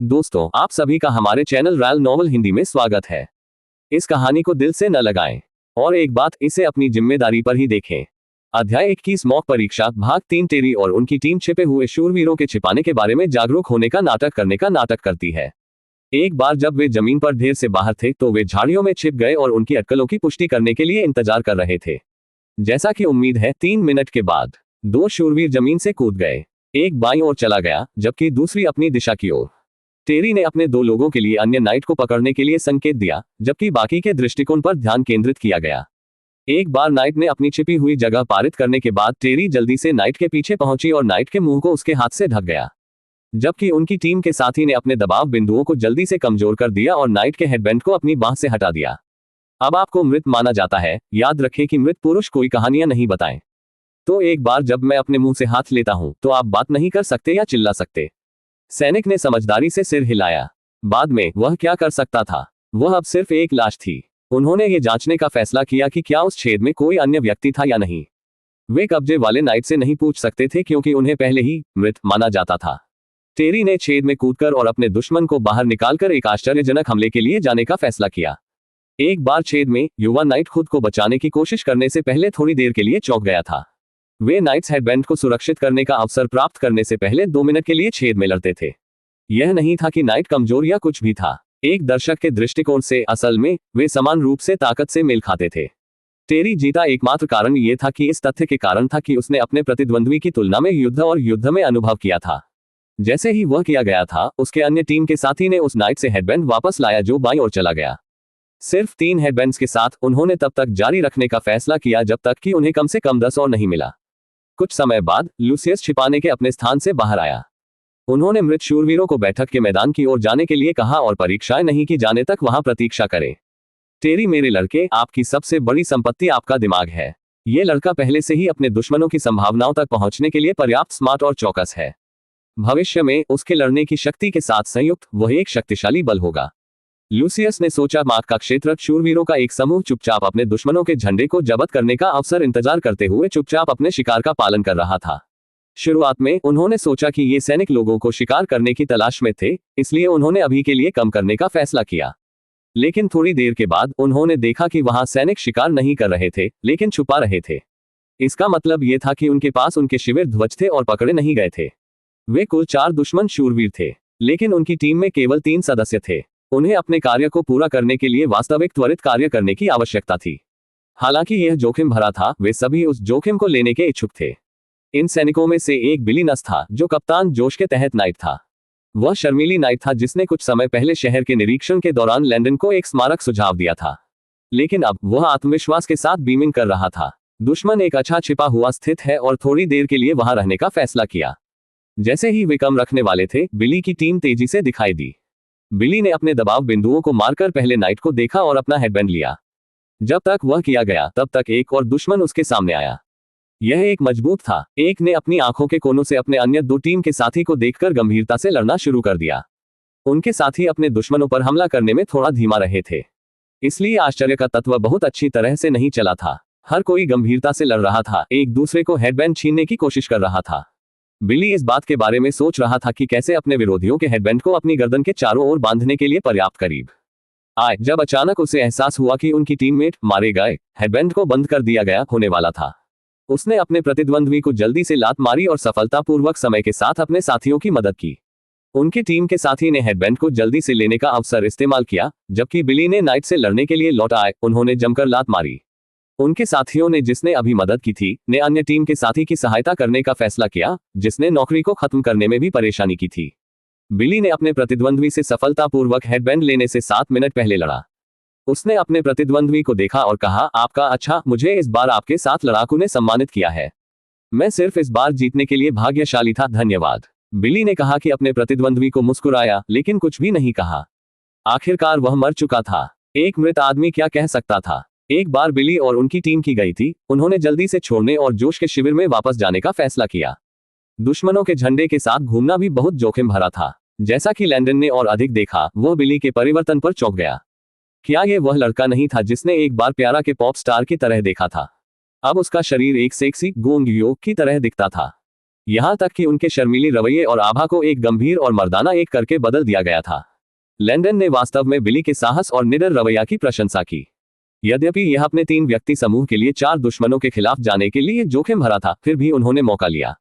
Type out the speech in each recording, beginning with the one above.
दोस्तों, आप सभी का हमारे चैनल रॉयल नॉवल हिंदी में स्वागत है। इस कहानी को दिल से न लगाएं और एक बात, इसे अपनी जिम्मेदारी पर ही देखें। अध्याय 21 मॉक परीक्षा भाग 3। टेरी और उनकी टीम छिपे हुए शूरवीरों के छिपाने के बारे में जागरूक होने का नाटक करती है। एक बार जब वे जमीन पर ढेर से बाहर थे तो वे झाड़ियों में छिप गए और उनकी अटकलों की पुष्टि करने के लिए इंतजार कर रहे थे। जैसा कि उम्मीद है, 3 मिनट के बाद 2 शूरवीर जमीन से कूद गए। एक बाईं ओर चला गया जबकि दूसरी अपनी दिशा की ओर। टेरी ने अपने 2 लोगों के लिए अन्य नाइट को पकड़ने के लिए संकेत दिया, जबकि बाकी के दृष्टिकोण पर ध्यान केंद्रित किया गया। एक बार नाइट ने अपनी छिपी हुई जगह पारित करने के बाद टेरी जल्दी से नाइट के पीछे पहुंची और नाइट के मुंह को उसके हाथ से ढक गया, जबकि उनकी टीम के साथी ने अपने दबाव बिंदुओं को जल्दी से कमजोर कर दिया और नाइट के हेडबैंड को अपनी बाह से हटा दिया। अब आपको मृत माना जाता है। याद रखें कि मृत पुरुष कोई कहानियां नहीं बताएं। तो एक बार जब मैं अपने मुंह से हाथ लेता हूं तो आप बात नहीं कर सकते या चिल्ला सकते। सैनिक ने समझदारी से सिर हिलाया। बाद में वह क्या कर सकता था? वह अब सिर्फ एक लाश थी। उन्होंने ये जांचने का फैसला किया कि क्या उस छेद में कोई अन्य व्यक्ति था या नहीं। वे कब्जे वाले नाइट से नहीं पूछ सकते थे क्योंकि उन्हें पहले ही मृत माना जाता था। टेरी ने छेद में कूदकर और अपने दुश्मन को बाहर निकालकर एक आश्चर्यजनक हमले के लिए जाने का फैसला किया। एक बार छेद में युवा नाइट खुद को बचाने की कोशिश करने से पहले थोड़ी देर के लिए चौंक गया था। वे नाइट्स हेडबैंड को सुरक्षित करने का अवसर प्राप्त करने से पहले 2 मिनट के लिए छेद में लड़ते थे। यह नहीं था कि नाइट कमजोर या कुछ भी था। एक दर्शक के दृष्टिकोण से असल में वे समान रूप से ताकत से मेल खाते थे। टेरी जीता एकमात्र कारण यह था कि इस तथ्य के कारण था कि उसने अपने प्रतिद्वंद्वी की तुलना में युद्ध में अनुभव किया था। जैसे ही वह किया गया था, उसके अन्य टीम के साथी ने उस नाइट से हेडबैंड वापस लाया जो बाईं ओर चला गया। सिर्फ 3 हेडबैंड्स के साथ उन्होंने तब तक जारी रखने का फैसला किया जब तक कि उन्हें कम से कम 10 और नहीं मिला। कुछ समय बाद लूसियस छिपाने के अपने स्थान से बाहर आया। उन्होंने मृत शूरवीरों को बैठक के मैदान की ओर जाने के लिए कहा और परीक्षाएं नहीं की जाने तक वहां प्रतीक्षा करें। टेरी मेरे लड़के, आपकी सबसे बड़ी संपत्ति आपका दिमाग है। ये लड़का पहले से ही अपने दुश्मनों की संभावनाओं तक पहुंचने के लिए पर्याप्त स्मार्ट और चौकस है। भविष्य में उसके लड़ने की शक्ति के साथ संयुक्त वह एक शक्तिशाली बल होगा। लूसियस ने सोचा। मार्क का क्षेत्र शूरवीरों का एक समूह चुपचाप अपने दुश्मनों के झंडे को जब्त करने का अवसर इंतजार करते हुए चुपचाप अपने शिकार का पालन कर रहा था। शुरुआत में उन्होंने सोचा कि ये सैनिक लोगों को शिकार करने की तलाश में थे, इसलिए उन्होंने अभी के लिए कम करने का फैसला किया। लेकिन थोड़ी देर के बाद उन्होंने देखा कि वहां सैनिक शिकार नहीं कर रहे थे, लेकिन छुपा रहे थे। इसका मतलब यह था कि उनके पास उनके शिविर ध्वज थे और पकड़े नहीं गए थे। वे कुल 4 दुश्मन शूरवीर थे, लेकिन उनकी टीम में केवल 3 सदस्य थे। उन्हें अपने कार्य को पूरा करने के लिए वास्तविक त्वरित कार्य करने की आवश्यकता थी। हालांकि यह जोखिम भरा था, वे सभी उस जोखिम को लेने के इच्छुक थे। इन सैनिकों में से एक बिली नस था, जो कप्तान जोश के तहत नाइट था। वह शर्मीली नाइट था जिसने कुछ समय पहले शहर के निरीक्षण के दौरान लैंडन को एक स्मारक सुझाव दिया था, लेकिन अब वह आत्मविश्वास के साथ बीमिंग कर रहा था। दुश्मन एक अच्छा छिपा हुआ स्थित है और थोड़ी देर के लिए वहां रहने का फैसला किया। जैसे ही वे कम रखने वाले थे, बिली की टीम तेजी से दिखाई दी। बिली ने अपने दबाव बिंदुओं को मारकर पहले नाइट को देखा और अपना हेडबैंड लिया। जब तक वह किया गया तब तक एक और दुश्मन उसके सामने आया। यह एक मजबूत था। एक ने अपनी आंखों के कोनों से अपने अन्य 2 टीम के साथी को देखकर गंभीरता से लड़ना शुरू कर दिया। उनके साथी अपने दुश्मनों पर हमला करने में थोड़ा धीमा रहे थे, इसलिए आश्चर्य का तत्व बहुत अच्छी तरह से नहीं चला था। हर कोई गंभीरता से लड़ रहा था, एक दूसरे को हेडबैंड छीनने की कोशिश कर रहा था। बिली इस बात के बारे में सोच रहा था कि कैसे अपने विरोधियों के हेडबैंड को अपनी गर्दन के चारों ओर बांधने के लिए पर्याप्त करीब आए, जब अचानक उसे एहसास हुआ कि उनकी टीममेट मारे गए। हेडबैंड को बंद कर दिया गया होने वाला था। उसने अपने प्रतिद्वंद्वी को जल्दी से लात मारी और सफलतापूर्वक समय के साथ अपने साथियों की मदद की। उनकी टीम के साथी ने हेडबैंड को जल्दी से लेने का अवसर इस्तेमाल किया, जबकि बिली ने नाइट से लड़ने के लिए लौट आए। उन्होंने जमकर लात मारी। उनके साथियों ने, जिसने अभी मदद की थी, ने अन्य टीम के साथी की सहायता करने का फैसला किया, जिसने नौकरी को खत्म करने में भी परेशानी की थी। बिली ने अपने प्रतिद्वंद्वी से सफलतापूर्वक हेडबैंड लेने से 7 मिनट पहले लड़ा। उसने अपने प्रतिद्वंद्वी को देखा और कहा, आपका अच्छा, मुझे इस बार आपके साथ लड़ाकू ने सम्मानित किया है। मैं सिर्फ इस बार जीतने के लिए भाग्यशाली था, धन्यवाद। बिली ने कहा कि अपने प्रतिद्वंद्वी को मुस्कुराया, लेकिन कुछ भी नहीं कहा। आखिरकार वह मर चुका था। एक मृत आदमी क्या कह सकता था? एक बार बिली और उनकी टीम की गई थी। उन्होंने जल्दी से छोड़ने और जोश के शिविर में वापस जाने का फैसला किया। दुश्मनों के झंडे के साथ घूमना भी बहुत जोखिम भरा था। जैसा कि लैंडन ने और अधिक देखा, वह बिली के परिवर्तन पर चौंक गया। क्या यह वह लड़का नहीं था जिसने एक बार प्यारा के पॉप स्टार की तरह देखा था? अब उसका शरीर एक सेक्सी गोंग योग की तरह दिखता था। यहाँ तक कि उनके शर्मीली रवैये और आभा को एक गंभीर और मर्दाना एक करके बदल दिया गया था। लैंडन ने वास्तव में बिली के साहस और निडर रवैया की प्रशंसा की। यद्यपि यह अपने 3 व्यक्ति समूह के लिए 4 दुश्मनों के खिलाफ जाने के लिए जोखिम भरा था, फिर भी उन्होंने मौका लिया।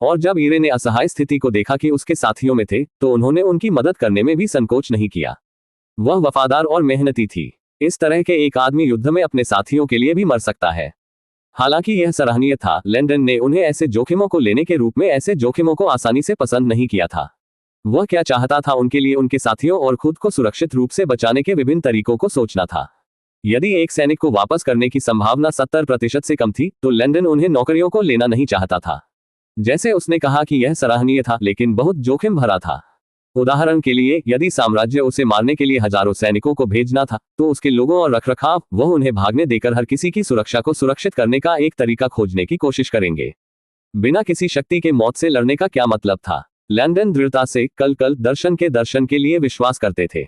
और जब ईरे ने असहाय स्थिति को देखा कि उसके साथियों में थे, तो उन्होंने उनकी मदद करने में भी संकोच नहीं किया। वह वफादार और मेहनती थी। इस तरह के एक आदमी युद्ध में अपने साथियों के लिए भी मर सकता है। हालांकि यह सराहनीय था, लैंडन ने उन्हें ऐसे जोखिमों को लेने के रूप में ऐसे जोखिमों को आसानी से पसंद नहीं किया था। वह क्या चाहता था, उनके लिए उनके साथियों और खुद को सुरक्षित रूप से बचाने के विभिन्न तरीकों को सोचना था। यदि एक सैनिक को वापस करने की संभावना 70% से कम थी, तो लैंडन उन्हें नौकरियों को लेना नहीं चाहता था। जैसे उसने कहा कि यह सराहनीय था, लेकिन बहुत जोखिम भरा था। उदाहरण के लिए, यदि साम्राज्य उसे मारने के लिए हजारों सैनिकों को भेजना था, तो उसके लोगों और रखरखाव, वह उन्हें भागने देकर हर किसी की सुरक्षा को सुरक्षित करने का एक तरीका खोजने की कोशिश करेंगे। बिना किसी शक्ति के मौत से लड़ने का क्या मतलब था? लैंडन दृढ़ता से कल दर्शन के लिए विश्वास करते थे।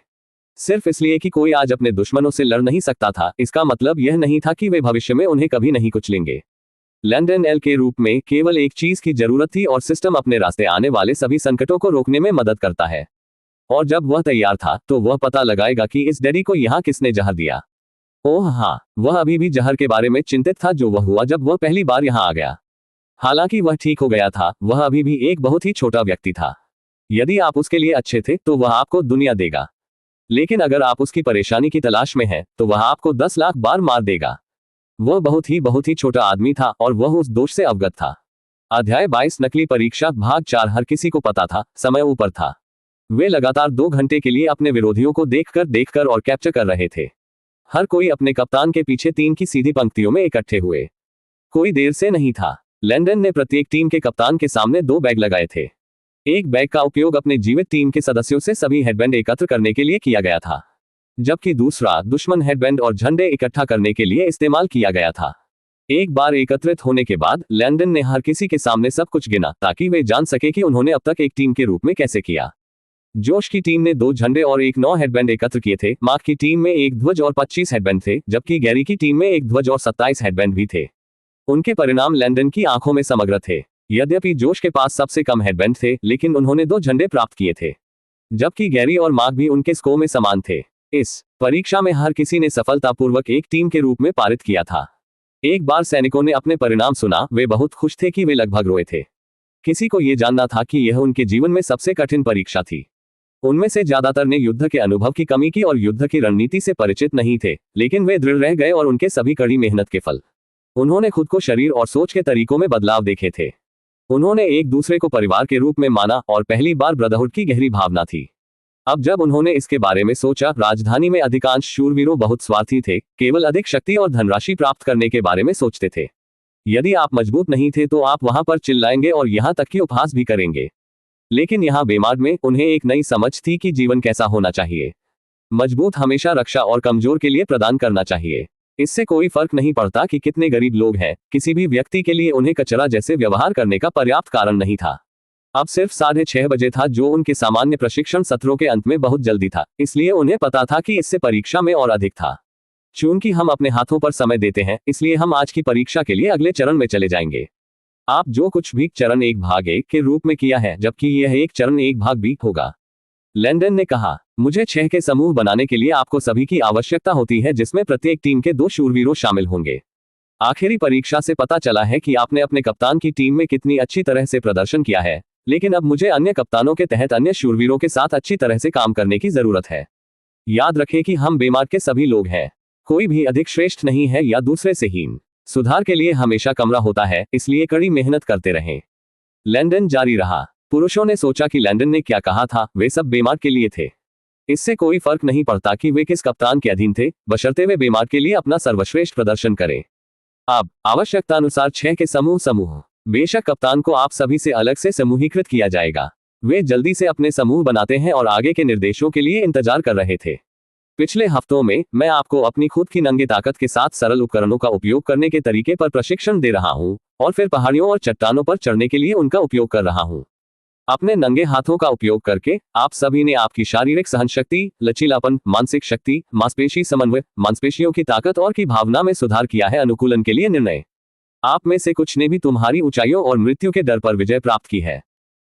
सिर्फ इसलिए कि कोई आज अपने दुश्मनों से लड़ नहीं सकता था, इसका मतलब यह नहीं था कि वे भविष्य में उन्हें कभी नहीं कुचलेंगे। लैंडन एल के रूप में केवल एक चीज की जरूरत थी, और सिस्टम अपने रास्ते आने वाले सभी संकटों को रोकने में मदद करता है। और जब वह तैयार था, तो वह पता लगाएगा कि इस डैडी को यहाँ किसने जहर दिया। ओह हाँ, वह अभी भी जहर के बारे में चिंतित था जो वह हुआ जब वह पहली बार यहाँ आ गया। हालांकि वह ठीक हो गया था, वह अभी भी एक बहुत ही छोटा व्यक्ति था। यदि आप उसके लिए अच्छे थे, तो वह आपको दुनिया देगा। लेकिन अगर आप उसकी परेशानी की तलाश में हैं, तो वह आपको 10 लाख बार मार देगा। वह बहुत ही छोटा आदमी था, और वह उस दोष से अवगत था। अध्याय 22 नकली परीक्षा भाग 4। हर किसी को पता था, समय ऊपर था। वे लगातार 2 घंटे के लिए अपने विरोधियों को देखकर और कैप्चर कर रहे थे। हर कोई अपने कप्तान के पीछे 3 की सीधी पंक्तियों में इकट्ठे हुए। कोई देर से नहीं था। लैंडन ने प्रत्येक टीम के कप्तान के सामने 2 बैग लगाए थे। एक बैग का उपयोग अपने जीवित टीम के सदस्यों से सभी हेडबैंड एकत्र करने के लिए किया गया था, जबकि दूसरा दुश्मन हेडबैंड और झंडे इकट्ठा करने के लिए इस्तेमाल किया गया था। एक बार एकत्रित होने के बाद लैंडन ने हर किसी के सामने सब कुछ गिना, ताकि वे जान सके कि उन्होंने अब तक एक टीम के रूप में कैसे किया। जोश की टीम ने 2 झंडे और 9 हेडबैंड एकत्र किए थे। मार्क की टीम में 1 ध्वज और 25 हेडबैंड थे, जबकि गैरी की टीम में 1 ध्वज और 27 हेडबैंड भी थे। उनके परिणाम लैंडन की आंखों में समग्र थे। यद्यपि जोश के पास सबसे कम हेडबैंड थे, लेकिन उन्होंने 2 झंडे प्राप्त किए थे, जबकि गैरी और मार्क भी उनके स्कोर में समान थे। इस परीक्षा में हर किसी ने सफलतापूर्वक एक टीम के रूप में पारित किया था। एक बार सैनिकों ने अपने परिणाम सुना, वे बहुत खुश थे कि वे लगभग रोए थे। किसी को यह जानना था कि यह उनके जीवन में सबसे कठिन परीक्षा थी। उनमें से ज्यादातर ने युद्ध के अनुभव की कमी की और युद्ध की रणनीति से परिचित नहीं थे, लेकिन वे दृढ़ रह गए और उनके सभी कड़ी मेहनत के फल। उन्होंने खुद को शरीर और सोच के तरीकों में बदलाव देखे थे। उन्होंने एक दूसरे को परिवार के रूप में माना, और पहली बार ब्रदरहुड की गहरी भावना थी। अब जब उन्होंने इसके बारे में सोचा, राजधानी में अधिकांश शूरवीरों बहुत स्वार्थी थे, केवल अधिक शक्ति और धनराशि प्राप्त करने के बारे में सोचते थे। यदि आप मजबूत नहीं थे, तो आप वहां पर चिल्लाएंगे और यहां तक कि उपहास भी करेंगे। लेकिन यहां बेमार्ड में उन्हें एक नई समझ थी कि जीवन कैसा होना चाहिए। मजबूत हमेशा रक्षा और कमजोर के लिए प्रदान करना चाहिए। इससे कोई फर्क नहीं पड़ता कि कितने गरीब लोग हैं, किसी भी व्यक्ति के लिए उन्हें कचरा जैसे व्यवहार करने का पर्याप्त कारण नहीं था। अब सिर्फ 6:30 बजे था, जो उनके सामान्य प्रशिक्षण सत्रों के अंत में बहुत जल्दी था, इसलिए उन्हें पता था कि इससे परीक्षा में और अधिक था। चूंकि हम अपने हाथों पर समय देते हैं, इसलिए हम आज की परीक्षा के लिए अगले चरण में चले जाएंगे। आप जो कुछ भी चरण 1 भाग 1 के रूप में किया है, जबकि यह एक चरण 1 भाग 2 होगा। लैंडन ने कहा, मुझे 6 के समूह बनाने के लिए आपको सभी की आवश्यकता होती है, जिसमें प्रत्येक टीम के 2 शूरवीरों शामिल होंगे। आखिरी परीक्षा से पता चला है कि आपने अपने कप्तान की टीम में कितनी अच्छी तरह से प्रदर्शन किया है, लेकिन अब मुझे अन्य कप्तानों के तहत अन्य शूरवीरों के साथ अच्छी तरह से काम करने की जरूरत है। याद रखें कि हम बेमार्ड के सभी लोग हैं। कोई भी अधिक श्रेष्ठ नहीं है या दूसरे से हीन। सुधार के लिए हमेशा कमरा होता है, इसलिए कड़ी मेहनत करते रहें। लैंडन जारी रहा। पुरुषों ने सोचा कि लैंडन ने क्या कहा था, वे सब बेमार्ड के लिए थे। इससे कोई फर्क नहीं पड़ता कि वे किस कप्तान के अधीन थे, बशर्ते वे बेमार्ड के लिए अपना सर्वश्रेष्ठ प्रदर्शन करें। अब आवश्यकतानुसार 6 के समूह। बेशक कप्तान को आप सभी से अलग से समूहीकृत किया जाएगा। वे जल्दी से अपने समूह बनाते हैं और आगे के निर्देशों के लिए इंतजार कर रहे थे। पिछले हफ्तों में मैं आपको अपनी खुद की नंगे ताकत के साथ सरल उपकरणों का उपयोग करने के तरीके पर प्रशिक्षण दे रहा हूं, और फिर पहाड़ियों और चट्टानों पर चढ़ने के लिए उनका उपयोग कर रहा हूं। अपने नंगे हाथों का उपयोग करके आप सभी ने आपकी शारीरिक सहनशक्ति, लचीलापन, मानसिक शक्ति, मांसपेशी समन्वय, मांसपेशियों की ताकत और की भावना में सुधार किया है। अनुकूलन के लिए निर्णय। आप में से कुछ ने भी तुम्हारी ऊंचाइयों और मृत्यु के डर पर विजय प्राप्त की है।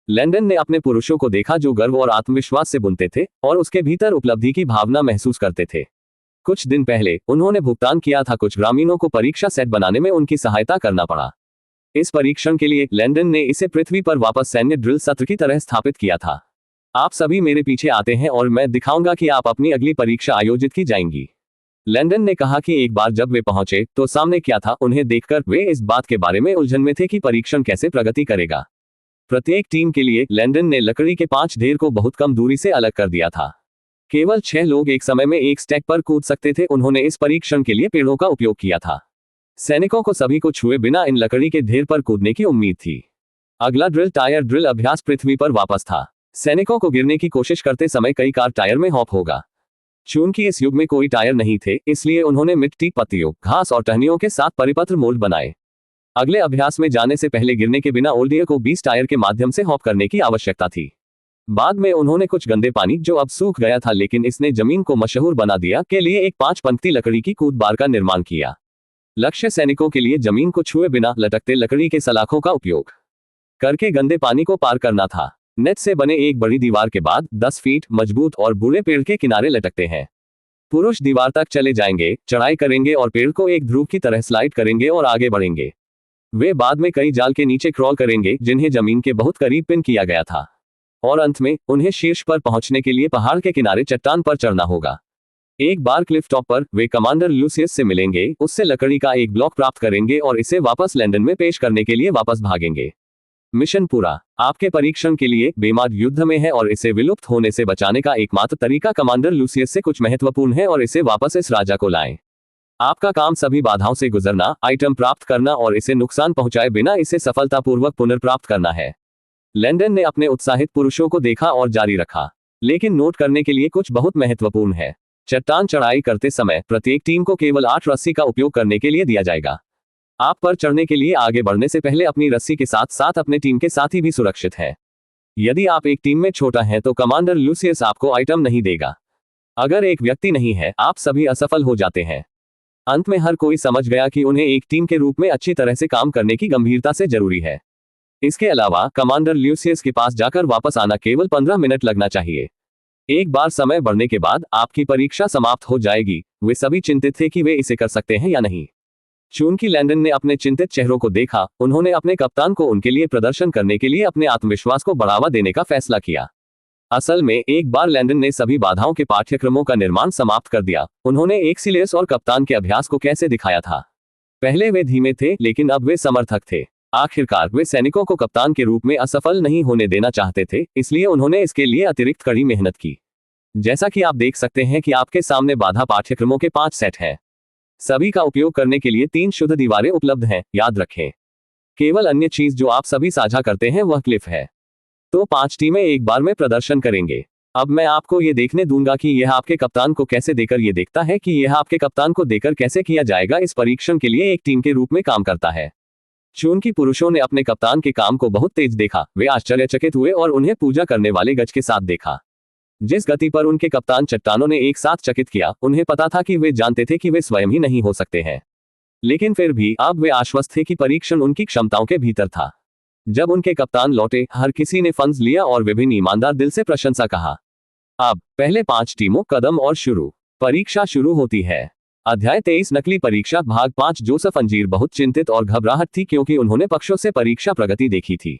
लैंडन ने अपने पुरुषों को देखा जो गर्व और आत्मविश्वास से बुनते थे और उसके भीतर उपलब्धि की भावना महसूस करते थे। कुछ दिन पहले उन्होंने भुगतान किया था, कुछ ग्रामीणों को परीक्षा सेट बनाने में उनकी सहायता करना पड़ा। इस परीक्षण के लिए लैंडन ने इसे पृथ्वी पर वापस सैन्य ड्रिल सत्र की तरह स्थापित किया था। आप सभी मेरे पीछे आते हैं और मैं दिखाऊंगा कि आप अपनी अगली परीक्षा आयोजित की जाएंगी। लैंडन ने कहा कि एक बार जब वे पहुंचे तो सामने क्या था, उन्हें देखकर वे इस बात के बारे में उलझन में थे कि परीक्षण कैसे प्रगति करेगा। प्रत्येक टीम के लिए लैंडन ने लकड़ी के 5 ढेर को बहुत कम दूरी से अलग कर दिया था। केवल 6 लोग एक समय में एक स्टैक पर कूद सकते थे। उन्होंने इस परीक्षण के लिए पेड़ों का उपयोग किया था। सैनिकों को सभी को छुए बिना इन लकड़ी के ढेर पर कूदने की उम्मीद थी। अगला ड्रिल टायर ड्रिल अभ्यास पृथ्वी पर वापस था। सैनिकों को गिरने की कोशिश करते समय कई कार टायर में हॉप होगा। चूंकि इस युग में कोई टायर नहीं थे, इसलिए उन्होंने मिट्टी, पत्तियों, घास और टहनियों के साथ परिपत्र मोल्ड बनाए। अगले अभ्यास में जाने से पहले गिरने के बिना ओल्डियर को 20 टायर के माध्यम से हॉप करने की आवश्यकता थी। बाद में उन्होंने कुछ गंदे पानी, जो अब सूख गया था लेकिन इसने जमीन को मशहूर बना दिया, के लिए एक 5 पंक्ति लकड़ी की कूद बार का निर्माण किया। लक्ष्य सैनिकों के लिए जमीन को छुए बिना लटकते लकड़ी के सलाखों का उपयोग करके गंदे पानी को पार करना था। नेट से बने एक बड़ी दीवार के बाद 10 फीट मजबूत और बूढ़े पेड़ के किनारे लटकते हैं। पुरुष दीवार तक चले जाएंगे, चढ़ाई करेंगे और पेड़ को एक ध्रुव की तरह स्लाइड करेंगे और आगे बढ़ेंगे। वे बाद में कई जाल के नीचे क्रॉल करेंगे जिन्हें जमीन के बहुत करीब पिन किया गया था, और अंत में उन्हें शीर्ष पर पहुंचने के लिए पहाड़ के किनारे चट्टान पर चढ़ना होगा। एक बार क्लिफ टॉप पर वे कमांडर लूसियस से मिलेंगे, उससे लकड़ी का एक ब्लॉक प्राप्त करेंगे और इसे वापस लैंडन में पेश करने के लिए वापस भागेंगे। मिशन पूरा। आपके परीक्षण के लिए बेमाद युद्ध में है और इसे विलुप्त होने से बचाने का एकमात्र तरीका कमांडर लूसियस से कुछ महत्वपूर्ण है और इसे वापस इस राजा को लाएं। आपका काम सभी बाधाओं से गुजरना, आइटम प्राप्त करना और इसे नुकसान पहुंचाए बिना इसे सफलतापूर्वक पुनर्प्राप्त करना है। लैंडन ने अपने उत्साहित पुरुषों को देखा और जारी रखा, लेकिन नोट करने के लिए कुछ बहुत महत्वपूर्ण है। चट्टान चढ़ाई करते समय प्रत्येक टीम को केवल 8 रस्सी का उपयोग करने के लिए दिया जाएगा। आप पर चढ़ने के लिए आगे बढ़ने से पहले अपनी रस्सी के साथ साथ अपने टीम के साथी भी सुरक्षित हैं। यदि आप एक टीम में छोटा हैं तो कमांडर लूसियस आपको आइटम नहीं देगा। अगर एक व्यक्ति नहीं है, आप सभी असफल हो जाते हैं। अंत में हर कोई समझ गया कि उन्हें एक टीम के रूप में अच्छी तरह से काम करने की गंभीरता से जरूरी है। इसके अलावा कमांडर लूसियस के पास जाकर वापस आना केवल 15 मिनट लगना चाहिए। एक बार समय बढ़ने के बाद आपकी परीक्षा समाप्त हो जाएगी। वे सभी चिंतित थे कि वे इसे कर सकते हैं या नहीं। चूंकि लैंडन ने अपने चिंतित चेहरों को देखा, उन्होंने अपने कप्तान को उनके लिए प्रदर्शन करने के लिए अपने आत्मविश्वास को बढ़ावा देने का फैसला किया। असल में एक बार लैंडन ने सभी बाधाओं के पाठ्यक्रमों का निर्माण समाप्त कर दिया। उन्होंने एक सिलेस और कप्तान के अभ्यास को कैसे दिखाया था। पहले वे धीमे थे, लेकिन अब वे समर्थक थे। आखिरकार वे सैनिकों को कप्तान के रूप में असफल नहीं होने देना चाहते थे, इसलिए उन्होंने इसके लिए अतिरिक्त कड़ी मेहनत की। जैसा कि आप देख सकते हैं कि आपके सामने बाधा पाठ्यक्रमों के 5 सेट हैं। सभी का उपयोग करने के लिए 3 शुद्ध दीवारें उपलब्ध हैं, याद रखें। केवल अन्य चीज जो आप सभी साझा करते हैं वह क्लिफ है। तो 5 टीमें एक बार में प्रदर्शन करेंगे। अब मैं आपको ये देखने दूंगा कि यह आपके कप्तान को कैसे देकर ये देखता है कि यह आपके कप्तान को देकर कैसे किया जाएगा इस परीक्षण के लिए एक टीम के रूप में काम करता है। चूंकि पुरुषों ने अपने कप्तान के काम को बहुत तेज देखा, वे आश्चर्यचकित हुए और उन्हें पूजा करने वाले गज के साथ देखा। जिस गति पर उनके कप्तान चट्टानों ने एक साथ चकित किया, उन्हें पता था कि वे जानते थे कि वे स्वयं ही नहीं हो सकते हैं, लेकिन फिर भी अब वे आश्वस्त थे कि परीक्षण उनकी क्षमताओं के भीतर था। जब उनके कप्तान लौटे, हर किसी ने फंस लिया और विभिन्न ईमानदार दिल से प्रशंसा कहा। अब पहले 5 टीमों कदम और शुरू। परीक्षा शुरू होती है। अध्याय 23 नकली परीक्षा भाग 5। जोसेफ अंजीर बहुत चिंतित और घबराहट थी क्योंकि उन्होंने पक्षों से परीक्षा प्रगति देखी थी।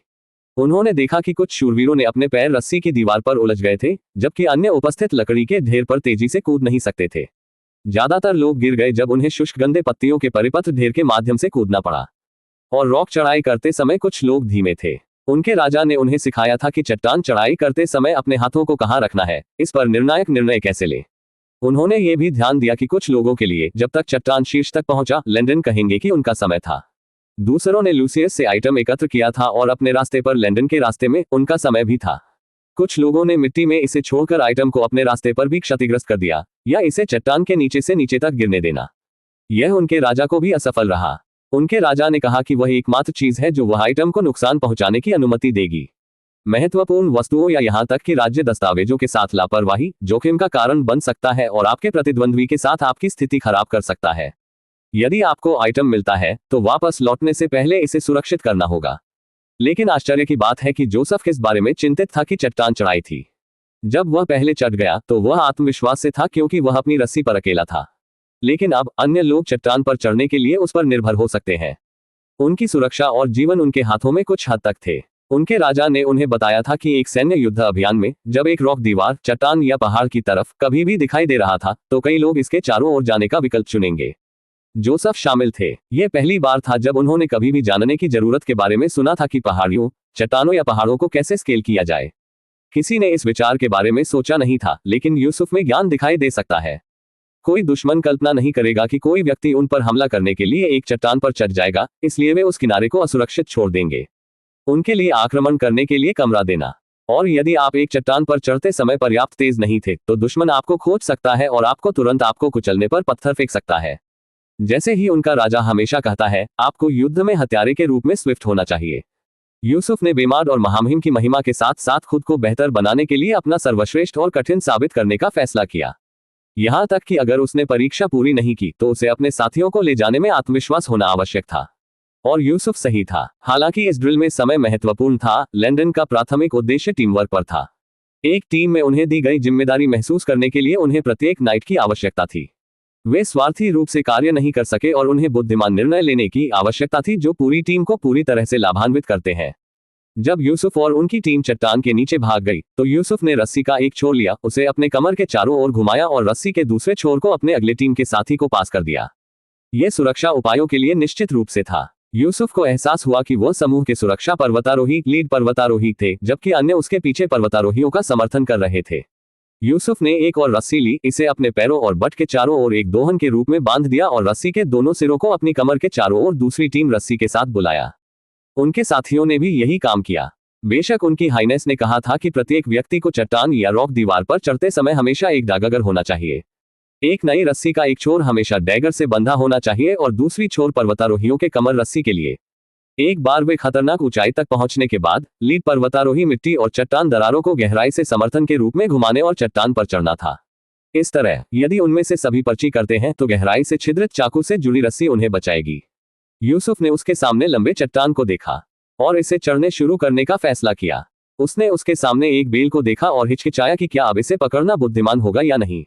उन्होंने देखा कि कुछ शूरवीरों ने अपने पैर रस्सी की दीवार पर उलझ गए थे, जबकि अन्य उपस्थित लकड़ी के ढेर पर तेजी से कूद नहीं सकते थे। ज्यादातर लोग गिर गए जब उन्हें शुष्क गंदे पत्तियों के परिपत्र ढेर के माध्यम से कूदना पड़ा। और रॉक चढ़ाई करते समय कुछ लोग धीमे थे। उनके राजा ने उन्हें सिखाया था कि चट्टान चढ़ाई करते समय अपने हाथों को कहां रखना है, इस पर निर्णायक निर्णय कैसे लें। उन्होंने ये भी ध्यान दिया कि कुछ लोगों के लिए जब तक चट्टान शीर्ष तक पहुंचा, लैंडन कहेंगे कि उनका समय था। दूसरों ने लूसियस से आइटम एकत्र किया था और अपने रास्ते पर लैंडन के रास्ते में उनका समय भी था। कुछ लोगों ने मिट्टी में इसे छोड़कर आइटम को अपने रास्ते पर भी क्षतिग्रस्त कर दिया, या इसे चट्टान के नीचे से नीचे तक गिरने देना। यह उनके राजा को भी असफल रहा। उनके राजा ने कहा कि वह एकमात्र चीज है जो वह आइटम को नुकसान पहुंचाने की अनुमति देगी। महत्वपूर्ण वस्तुओं या यहां तक कि राज्य दस्तावेजों के साथ लापरवाही जोखिम का कारण बन सकता है और आपके प्रतिद्वंद्वी के साथ आपकी स्थिति खराब कर सकता है। यदि आपको आइटम मिलता है तो वापस लौटने से पहले इसे सुरक्षित करना होगा। लेकिन आश्चर्य की बात है कि जोसेफ किस बारे में चिंतित था कि चट्टान चढ़ाई थी। जब वह पहले चढ़ गया तो वह आत्मविश्वास से था क्योंकि वह अपनी रस्सी पर अकेला था। लेकिन अब अन्य लोग चट्टान पर चढ़ने के लिए उस पर निर्भर हो सकते हैं। उनकी सुरक्षा और जीवन उनके हाथों में कुछ हद तक थे। उनके राजा ने उन्हें बताया था कि एक सैन्य युद्ध अभियान में जब एक रॉक दीवार, चट्टान या पहाड़ की तरफ कभी भी दिखाई दे रहा था तो कई लोग इसके चारों ओर जाने का विकल्प चुनेंगे। जोसेफ शामिल थे। यह पहली बार था जब उन्होंने कभी भी जानने की जरूरत के बारे में सुना था कि पहाड़ियों, चट्टानों या पहाड़ों को कैसे स्केल किया जाए। किसी ने इस विचार के बारे में सोचा नहीं था, लेकिन यूसुफ में ज्ञान दिखाई दे सकता है। कोई दुश्मन कल्पना नहीं करेगा कि कोई व्यक्ति उन पर हमला करने के लिए एक चट्टान पर चढ़ जाएगा, इसलिए वे उस किनारे को असुरक्षित छोड़ देंगे। उनके लिए आक्रमण करने के लिए कमरा देना। और यदि आप एक चट्टान पर चढ़ते समय पर्याप्त तेज नहीं थे तो दुश्मन आपको खोज सकता है और आपको तुरंत आपको कुचलने पर पत्थर फेंक सकता है। जैसे ही उनका राजा हमेशा कहता है, आपको युद्ध में हत्यारे के रूप में स्विफ्ट होना चाहिए। यूसुफ ने बेमाद और महामहिम की महिमा के साथ साथ खुद को बेहतर बनाने के लिए अपना सर्वश्रेष्ठ और कठिन साबित करने का फैसला किया। यहां तक कि अगर उसने परीक्षा पूरी नहीं की तो उसे अपने साथियों को ले जाने में आत्मविश्वास होना आवश्यक था। और यूसुफ सही था। हालांकि इस ड्रिल में समय महत्वपूर्ण था, लैंडन का प्राथमिक उद्देश्य टीम वर्क पर था। एक टीम में उन्हें दी गई जिम्मेदारी महसूस करने के लिए उन्हें प्रत्येक नाइट की आवश्यकता थी। वे स्वार्थी रूप से कार्य नहीं कर सके और उन्हें बुद्धिमान निर्णय लेने की आवश्यकता थी जो पूरी टीम को पूरी तरह से लाभान्वित करते हैं। जब यूसुफ और उनकी टीम चट्टान के नीचे भाग गई तो यूसुफ ने रस्सी का एक छोर लिया, उसे अपने कमर के चारों ओर घुमाया और रस्सी के दूसरे छोर को अपने अगले टीम के साथी को पास कर दिया। यह सुरक्षा उपायों के लिए निश्चित रूप से था। यूसुफ को एहसास हुआ कि वह समूह के सुरक्षा पर्वतारोही, लीड पर्वतारोही थे, जबकि अन्य उसके पीछे पर्वतारोहियों का समर्थन कर रहे थे। यूसुफ ने एक और रस्सी ली, इसे अपने पैरों और बट के चारों ओर एक दोहन के रूप में बांध दिया और रस्सी के दोनों सिरों को अपनी कमर के चारों ओर दूसरी टीम रस्सी के साथ बुलाया। उनके साथियों ने भी यही काम किया। बेशक उनकी हाइनेस ने कहा था कि प्रत्येक व्यक्ति को चट्टान या रॉक दीवार पर चढ़ते समय हमेशा एक डागागर होना चाहिए। एक नई रस्सी का एक छोर हमेशा डैगर से बंधा होना चाहिए और दूसरी छोर पर्वतारोहियों के कमर रस्सी के लिए। एक बार वे खतरनाक ऊंचाई तक पहुंचने के बाद लीड पर्वतारोही मिट्टी और चट्टान दरारों को गहराई से समर्थन के रूप में घुमाने और चट्टान पर चढ़ना था। इस तरह यदि उनमें से सभी पर्ची करते हैं तो गहराई से छिद्रित चाकू से जुड़ी रस्सी उन्हें बचाएगी। यूसुफ ने उसके सामने लंबे चट्टान को देखा और इसे चढ़ने शुरू करने का फैसला किया। उसने उसके सामने एक बेल को देखा और हिचकिचाया कि क्या अब इसे पकड़ना बुद्धिमान होगा या नहीं।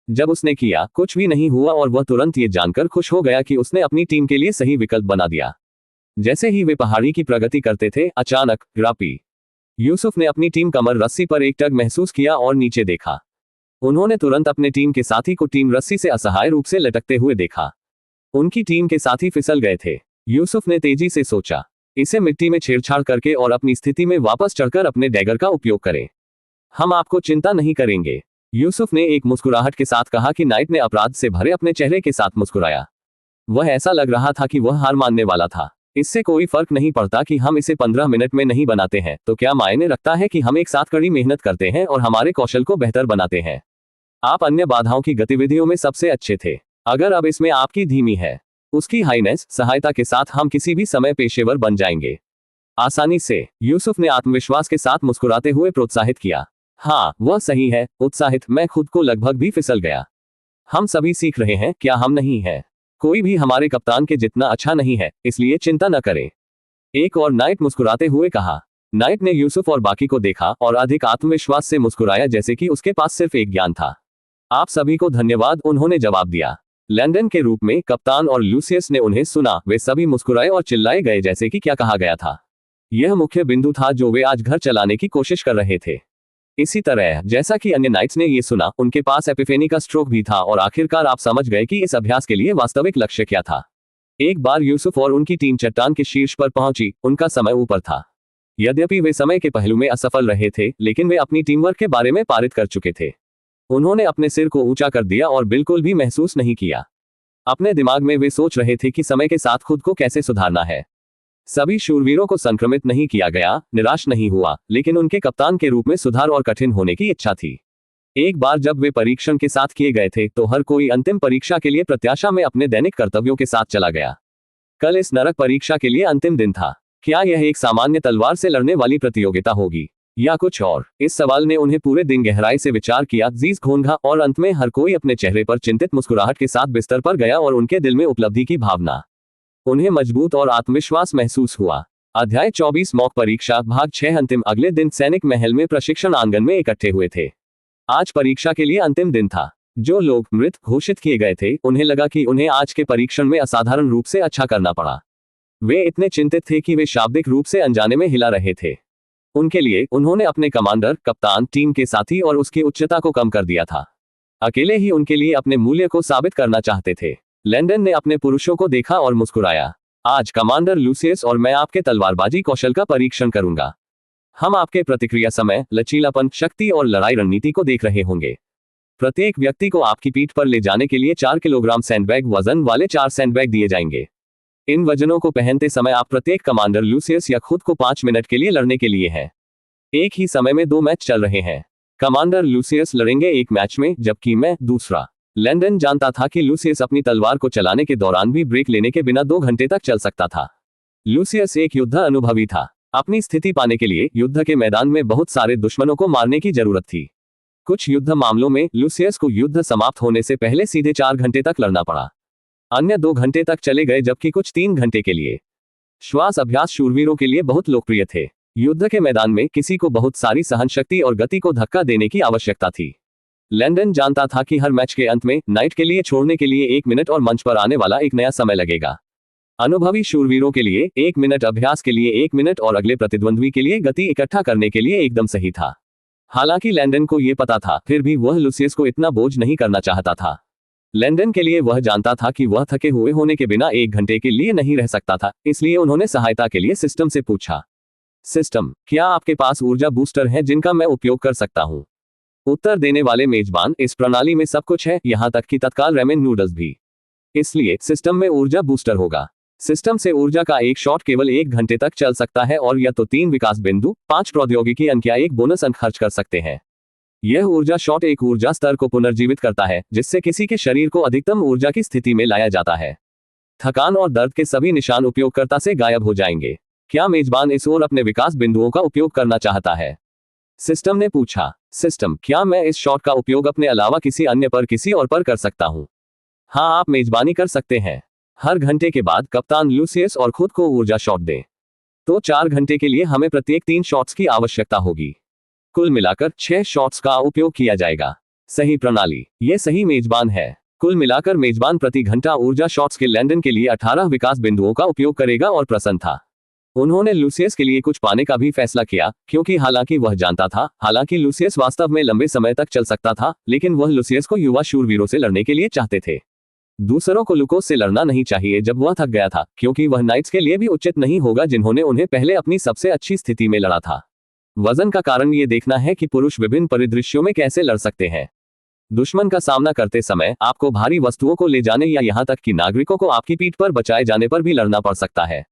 जब उसने किया, कुछ भी नहीं हुआ और वह तुरंत ये जानकर खुश हो गया कि उसने अपनी टीम के लिए सही विकल्प बना दिया। जैसे ही वे पहाड़ी की प्रगति करते थे, अचानक ग्रापी यूसुफ ने अपनी टीम कमर रस्सी पर एक टग महसूस किया और नीचे देखा। उन्होंने तुरंत अपने टीम के साथी को टीम रस्सी से असहाय रूप से लटकते हुए देखा। उनकी टीम के साथी फिसल गए थे। यूसुफ ने तेजी से सोचा, इसे मिट्टी में छेड़छाड़ करके और अपनी स्थिति में वापस चढ़कर अपने डैगर का उपयोग करें। हम आपको चिंता नहीं करेंगे। यूसुफ ने एक मुस्कुराहट के साथ कहा कि नाइट ने अपराध से भरे अपने चेहरे के साथ मुस्कुराया। वह ऐसा लग रहा था कि वह हार मानने वाला था। इससे कोई फर्क नहीं पड़ता कि हम इसे 15 मिनट में नहीं बनाते हैं, तो क्या मायने रखता है कि हम एक साथ कड़ी मेहनत करते हैं और हमारे कौशल को बेहतर बनाते हैं। आप अन्य बाधाओं की गतिविधियों में सबसे अच्छे थे। अगर अब इसमें आपकी धीमी है, उसकी हाइनेस सहायता के साथ हम किसी भी समय पेशेवर बन जाएंगे आसानी से। यूसुफ ने आत्मविश्वास के साथ मुस्कुराते हुए प्रोत्साहित किया। हाँ, वह सही है, उत्साहित। मैं खुद को लगभग भी फिसल गया। हम सभी सीख रहे हैं, क्या हम नहीं हैं? कोई भी हमारे कप्तान के जितना अच्छा नहीं है, इसलिए चिंता न करें। एक और नाइट मुस्कुराते हुए कहा। नाइट ने यूसुफ और बाकी को देखा और अधिक आत्मविश्वास से मुस्कुराया, जैसे कि उसके पास सिर्फ एक ज्ञान था। आप सभी को धन्यवाद, उन्होंने जवाब दिया। लैंडन के रूप में कप्तान और लूसियस ने उन्हें सुना। वे सभी मुस्कुराए और चिल्लाए गए जैसे कि क्या कहा गया था। यह मुख्य बिंदु था जो वे आज घर चलाने की कोशिश कर रहे थे। इसी तरह जैसा कि अन्य नाइट्स ने ये सुना, उनके पास एपिफेनी का स्ट्रोक भी था और आखिरकार आप समझ गए कि इस अभ्यास के लिए वास्तविक लक्ष्य क्या था। एक बार यूसुफ और उनकी टीम चट्टान के शीर्ष पर पहुंची, उनका समय ऊपर था। यद्यपि वे समय के पहलू में असफल रहे थे, लेकिन वे अपनी टीम वर्क के बारे में पारित कर चुके थे। उन्होंने अपने सिर को ऊंचा कर दिया और बिल्कुल भी महसूस नहीं किया। अपने दिमाग में वे सोच रहे थे कि समय के साथ खुद को कैसे सुधारना है। सभी शूरवीरों को संक्रमित नहीं किया गया, निराश नहीं हुआ, लेकिन उनके कप्तान के रूप में सुधार और कठिन होने की इच्छा थी। एक बार जब वे परीक्षण के साथ किए गए थे तो हर कोई अंतिम परीक्षा के लिए प्रत्याशा में अपने दैनिक कर्तव्यों के साथ चला गया। कल इस नरक परीक्षा के लिए अंतिम दिन था। क्या यह एक सामान्य तलवार से लड़ने वाली प्रतियोगिता होगी? या कुछ और? इस सवाल ने उन्हें पूरे दिन गहराई से विचार किया, जीज घोंघा, और अंत में हर कोई अपने चेहरे पर चिंतित मुस्कुराहट के साथ बिस्तर पर गया और उनके दिल में उपलब्धि की भावना, उन्हें मजबूत और आत्मविश्वास महसूस हुआ। अध्याय 24 मॉक परीक्षा भाग 6 अंतिम। अगले दिन सैनिक महल में प्रशिक्षण आंगन में इकट्ठे हुए थे। आज परीक्षा के लिए अंतिम दिन था। जो लोग मृत घोषित किए गए थे, उन्हें लगा कि उन्हें आज के परीक्षण में असाधारण रूप से अच्छा करना पड़ा। वे इतने चिंतित थे कि वे शाब्दिक रूप से अनजाने में हिला रहे थे। उनके लिए उन्होंने अपने कमांडर, कप्तान, टीम के साथी और उसकी उच्चता को कम कर दिया था। अकेले ही उनके लिए अपने मूल्य को साबित करना चाहते थे। लैंडन ने अपने पुरुषों को देखा और मुस्कुराया। आज कमांडर लूसियस और मैं आपके तलवारबाजी कौशल का परीक्षण करूंगा। हम आपके प्रतिक्रिया समय, लचीलापन, शक्ति और लड़ाई रणनीति को देख रहे होंगे। प्रत्येक व्यक्ति को आपकी पीठ पर ले जाने के लिए 4 किलोग्राम सैंडबैग वजन वाले 4 सैंडबैग दिए जाएंगे। इन वजनों को पहनते समय आप प्रत्येक कमांडर लूसियस या खुद को 5 मिनट के लिए लड़ने के लिए है। एक ही समय में 2 मैच चल रहे हैं। कमांडर लूसियस लड़ेंगे एक मैच में, जबकि मैं दूसरा। लैंडन जानता था कि लूसियस अपनी तलवार को चलाने के दौरान भी ब्रेक लेने के बिना 2 घंटे तक चल सकता था। लूसियस एक युद्ध अनुभवी था। अपनी स्थिति पाने के लिए युद्ध के मैदान में बहुत सारे दुश्मनों को मारने की जरूरत थी। कुछ युद्ध मामलों में लूसियस को युद्ध समाप्त होने से पहले सीधे 4 घंटे तक लड़ना पड़ा। अन्य 2 घंटे तक चले गए, जबकि कुछ 3 घंटे के लिए। श्वास अभ्यास शूरवीरों के लिए बहुत लोकप्रिय थे। युद्ध के मैदान में किसी को बहुत सारी सहनशक्ति और गति को धक्का देने की आवश्यकता थी। लैंडन जानता था कि हर मैच के अंत में नाइट के लिए छोड़ने के लिए 1 मिनट और मंच पर आने वाला एक नया समय लगेगा। अनुभवी शूरवीरों के लिए 1 मिनट, अभ्यास के लिए 1 मिनट और अगले प्रतिद्वंद्वी के लिए गति इकट्ठा करने के लिए एकदम सही था। हालांकि लैंडन को यह पता था, फिर भी वह लूसियस को इतना बोझ नहीं करना चाहता था। लैंडन के लिए वह जानता था कि वह थके हुए होने के बिना 1 घंटे के लिए नहीं रह सकता था, इसलिए उन्होंने सहायता के लिए सिस्टम से पूछा, सिस्टम, क्या आपके पास ऊर्जा बूस्टर है जिनका मैं उपयोग कर सकता हूं? उत्तर देने वाले मेजबान, इस प्रणाली में सब कुछ है, यहां तक कि तत्काल रेमेन नूडल्स भी। इसलिए सिस्टम में ऊर्जा बूस्टर होगा। सिस्टम से ऊर्जा का एक शॉट केवल 1 घंटे तक चल सकता है और या तो 3 विकास बिंदु, 5 प्रौद्योगिकी अंक या 1 बोनस अंक खर्च कर सकते हैं। यह ऊर्जा शॉट एक ऊर्जा स्तर को पुनर्जीवित करता है, जिससे किसी के शरीर को अधिकतम ऊर्जा की स्थिति में लाया जाता है। थकान और दर्द के सभी निशान उपयोगकर्ता से गायब हो जाएंगे। क्या मेजबान इस ओर अपने विकास बिंदुओं का उपयोग करना चाहता है? सिस्टम ने पूछा। सिस्टम, क्या मैं इस शॉट का उपयोग अपने अलावा किसी अन्य पर, किसी और पर कर सकता हूं? हाँ, आप मेजबानी कर सकते हैं। हर घंटे के बाद कप्तान लूसियस और खुद को ऊर्जा शॉट दें। तो 4 घंटे के लिए हमें प्रत्येक 3 शॉट्स की आवश्यकता होगी। कुल मिलाकर 6 शॉट्स का उपयोग किया जाएगा। सही प्रणाली। यह सही मेजबान है। कुल मिलाकर मेजबान प्रति घंटा ऊर्जा शॉट्स के लैंडन के लिए 18 विकास बिंदुओं का उपयोग करेगा और प्रसन्न था। उन्होंने लूसियस के लिए कुछ पाने का भी फैसला किया, क्योंकि हालांकि वह जानता था, हालांकि लूसियस वास्तव में लंबे समय तक चल सकता था, लेकिन वह लूसियस को युवा शूरवीरों से लड़ने के लिए चाहते थे। दूसरों को लुकोस से लड़ना नहीं चाहिए जब वह थक गया था, क्योंकि वह नाइट्स के लिए भी उचित नहीं होगा जिन्होंने उन्हें पहले अपनी सबसे अच्छी स्थिति में लड़ा था। वजन का कारण ये देखना है कि पुरुष विभिन्न परिदृश्यों में कैसे लड़ सकते हैं। दुश्मन का सामना करते समय आपको भारी वस्तुओं को ले जाने या यहां तक कि नागरिकों को आपकी पीठ पर बचाए जाने पर भी लड़ना पड़ सकता है।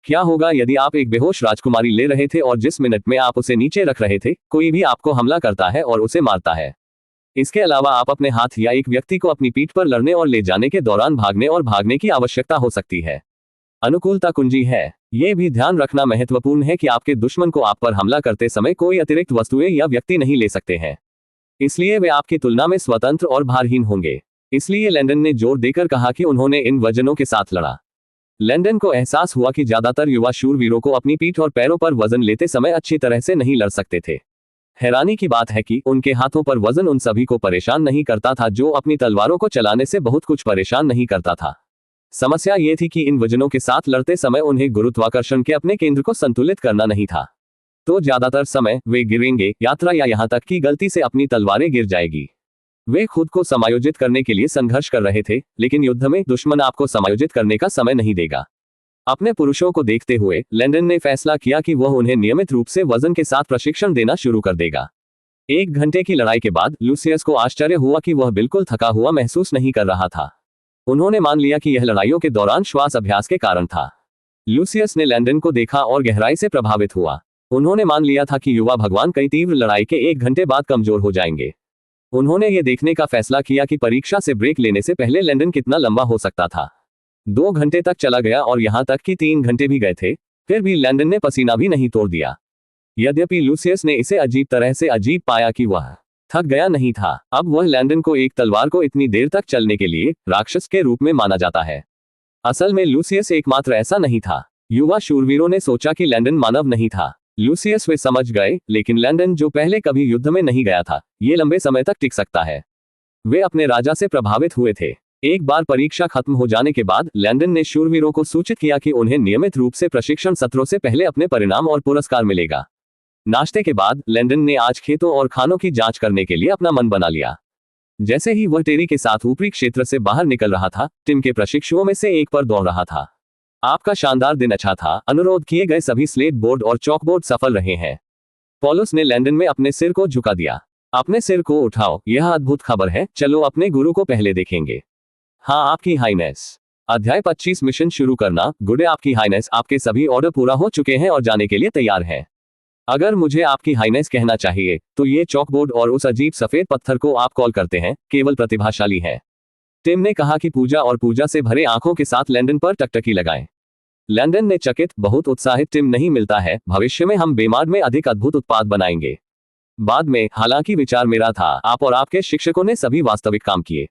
क्या होगा यदि आप एक बेहोश राजकुमारी ले रहे थे और जिस मिनट में आप उसे नीचे रख रहे थे, कोई भी आपको हमला करता है और उसे मारता है? इसके अलावा आप अपने हाथ या एक व्यक्ति को अपनी पीठ पर लड़ने और ले जाने के दौरान भागने और भागने की आवश्यकता हो सकती है। अनुकूलता कुंजी है। यह भी ध्यान रखना महत्वपूर्ण है कि आपके दुश्मन को आप पर हमला करते समय कोई अतिरिक्त वस्तुएं या व्यक्ति नहीं ले सकते हैं। इसलिए वे आपकी तुलना में स्वतंत्र और भारहीन होंगे। इसलिए लैंडन ने जोर देकर कहा कि उन्होंने इन वजनों के साथ लड़ा। लैंडन को एहसास हुआ कि ज्यादातर युवा शूरवीरों को अपनी पीठ और पैरों पर वजन लेते समय अच्छी तरह से नहीं लड़ सकते थे। हैरानी की बात है कि उनके हाथों पर वजन उन सभी को परेशान नहीं करता था जो अपनी तलवारों को चलाने से बहुत कुछ परेशान नहीं करता था। समस्या ये थी कि इन वजनों के साथ लड़ते समय उन्हें गुरुत्वाकर्षण के अपने केंद्र को संतुलित करना नहीं था। तो ज्यादातर समय वे गिरेंगे, यात्रा या यहां तक कि गलती से अपनी तलवारें गिर जाएगी। वे खुद को समायोजित करने के लिए संघर्ष कर रहे थे, लेकिन युद्ध में दुश्मन आपको समायोजित करने का समय नहीं देगा। अपने पुरुषों को देखते हुए लैंडन ने फैसला किया कि वह उन्हें नियमित रूप से वजन के साथ प्रशिक्षण देना शुरू कर देगा। 1 घंटे की लड़ाई के बाद लूसियस को आश्चर्य हुआ कि वह बिल्कुल थका हुआ महसूस नहीं कर रहा था। उन्होंने मान लिया कि यह लड़ाइयों के दौरान श्वास अभ्यास के कारण था। लूसियस ने लैंडन को देखा और गहराई से प्रभावित हुआ। उन्होंने मान लिया था कि युवा भगवान कई तीव्र लड़ाई के 1 घंटे बाद कमजोर हो जाएंगे। उन्होंने ये देखने का फैसला किया कि परीक्षा से ब्रेक लेने से पहले लैंडन कितना लंबा हो सकता था। 2 घंटे तक चला गया और यहां तक कि 3 घंटे भी गए थे, फिर भी लैंडन ने पसीना भी नहीं तोड़ दिया। यद्यपि लूसियस ने इसे अजीब तरह से अजीब पाया कि वह थक गया नहीं था। अब वह लैंडन को एक तलवार को इतनी देर तक चलने के लिए राक्षस के रूप में माना जाता है। असल में लूसियस एकमात्र ऐसा नहीं था। युवा शूरवीरों ने सोचा कि लैंडन मानव नहीं था। लूसियस वे समझ गए, लेकिन लैंडन जो पहले कभी युद्ध में नहीं गया था, ये लंबे समय तक टिक सकता है। वे अपने राजा से प्रभावित हुए थे। एक बार परीक्षा खत्म हो जाने के बाद लैंडन ने शूरवीरों को सूचित किया कि उन्हें नियमित रूप से प्रशिक्षण सत्रों से पहले अपने परिणाम और पुरस्कार मिलेगा। नाश्ते के बाद लैंडन ने आज खेतों और खानों की जांच करने के लिए अपना मन बना लिया। जैसे ही वह टेरी के साथ ऊपरी क्षेत्र से बाहर निकल रहा था, टिम के प्रशिक्षुओं में से एक पर दौड़ रहा था। आपका शानदार दिन अच्छा था। अनुरोध किए गए सभी स्लेट बोर्ड और चॉकबोर्ड सफल रहे हैं। पॉलुस ने लैंडन में अपने सिर को झुका दिया। अपने सिर को उठाओ, यह अद्भुत खबर है। चलो अपने गुरु को पहले देखेंगे। हाँ आपकी हाइनेस। अध्याय 25 मिशन शुरू करना। गुड डे आपकी हाइनेस, आपके सभी ऑर्डर पूरा हो चुके हैं और जाने के लिए तैयार हैं। अगर मुझे आपकी हाइनेस कहना चाहिए तो ये चॉकबोर्ड और उस अजीब सफेद पत्थर को आप कॉल करते हैं केवल प्रतिभाशाली है। टिम ने कहा कि पूजा और पूजा से भरे आंखों के साथ लैंडन पर टकटकी लगाएं। लैंडन ने चकित, बहुत उत्साहित, टिम नहीं मिलता है। भविष्य में हम बेमाड में अधिक अद्भुत उत्पाद बनाएंगे। बाद में, हालांकि विचार मेरा था, आप और आपके शिक्षकों ने सभी वास्तविक काम किए।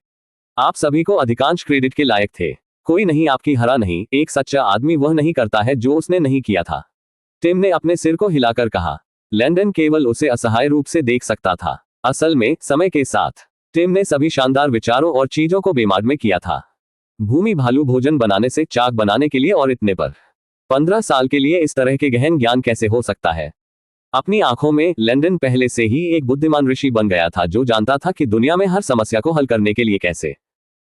आप सभी को अधिकांश क्रेडिट के लायक थे। कोई नहीं आपकी हरा नहीं। एक सच्चा आदमी वह नहीं करता है जो उसने नहीं किया था। टिम ने अपने सिर को हिलाकर कहा। लैंडन केवल उसे असहाय रूप से देख सकता था। असल में, समय के साथ टिम ने सभी शानदार विचारों और चीजों को बेमाड में किया था। भूमि भालू भोजन बनाने से चाक बनाने के लिए और इतने पर। 15 साल के लिए इस तरह के गहन ज्ञान कैसे हो सकता है? अपनी आंखों में लैंडन पहले से ही एक बुद्धिमान ऋषि बन गया था जो जानता था कि दुनिया में हर समस्या को हल करने के लिए कैसे।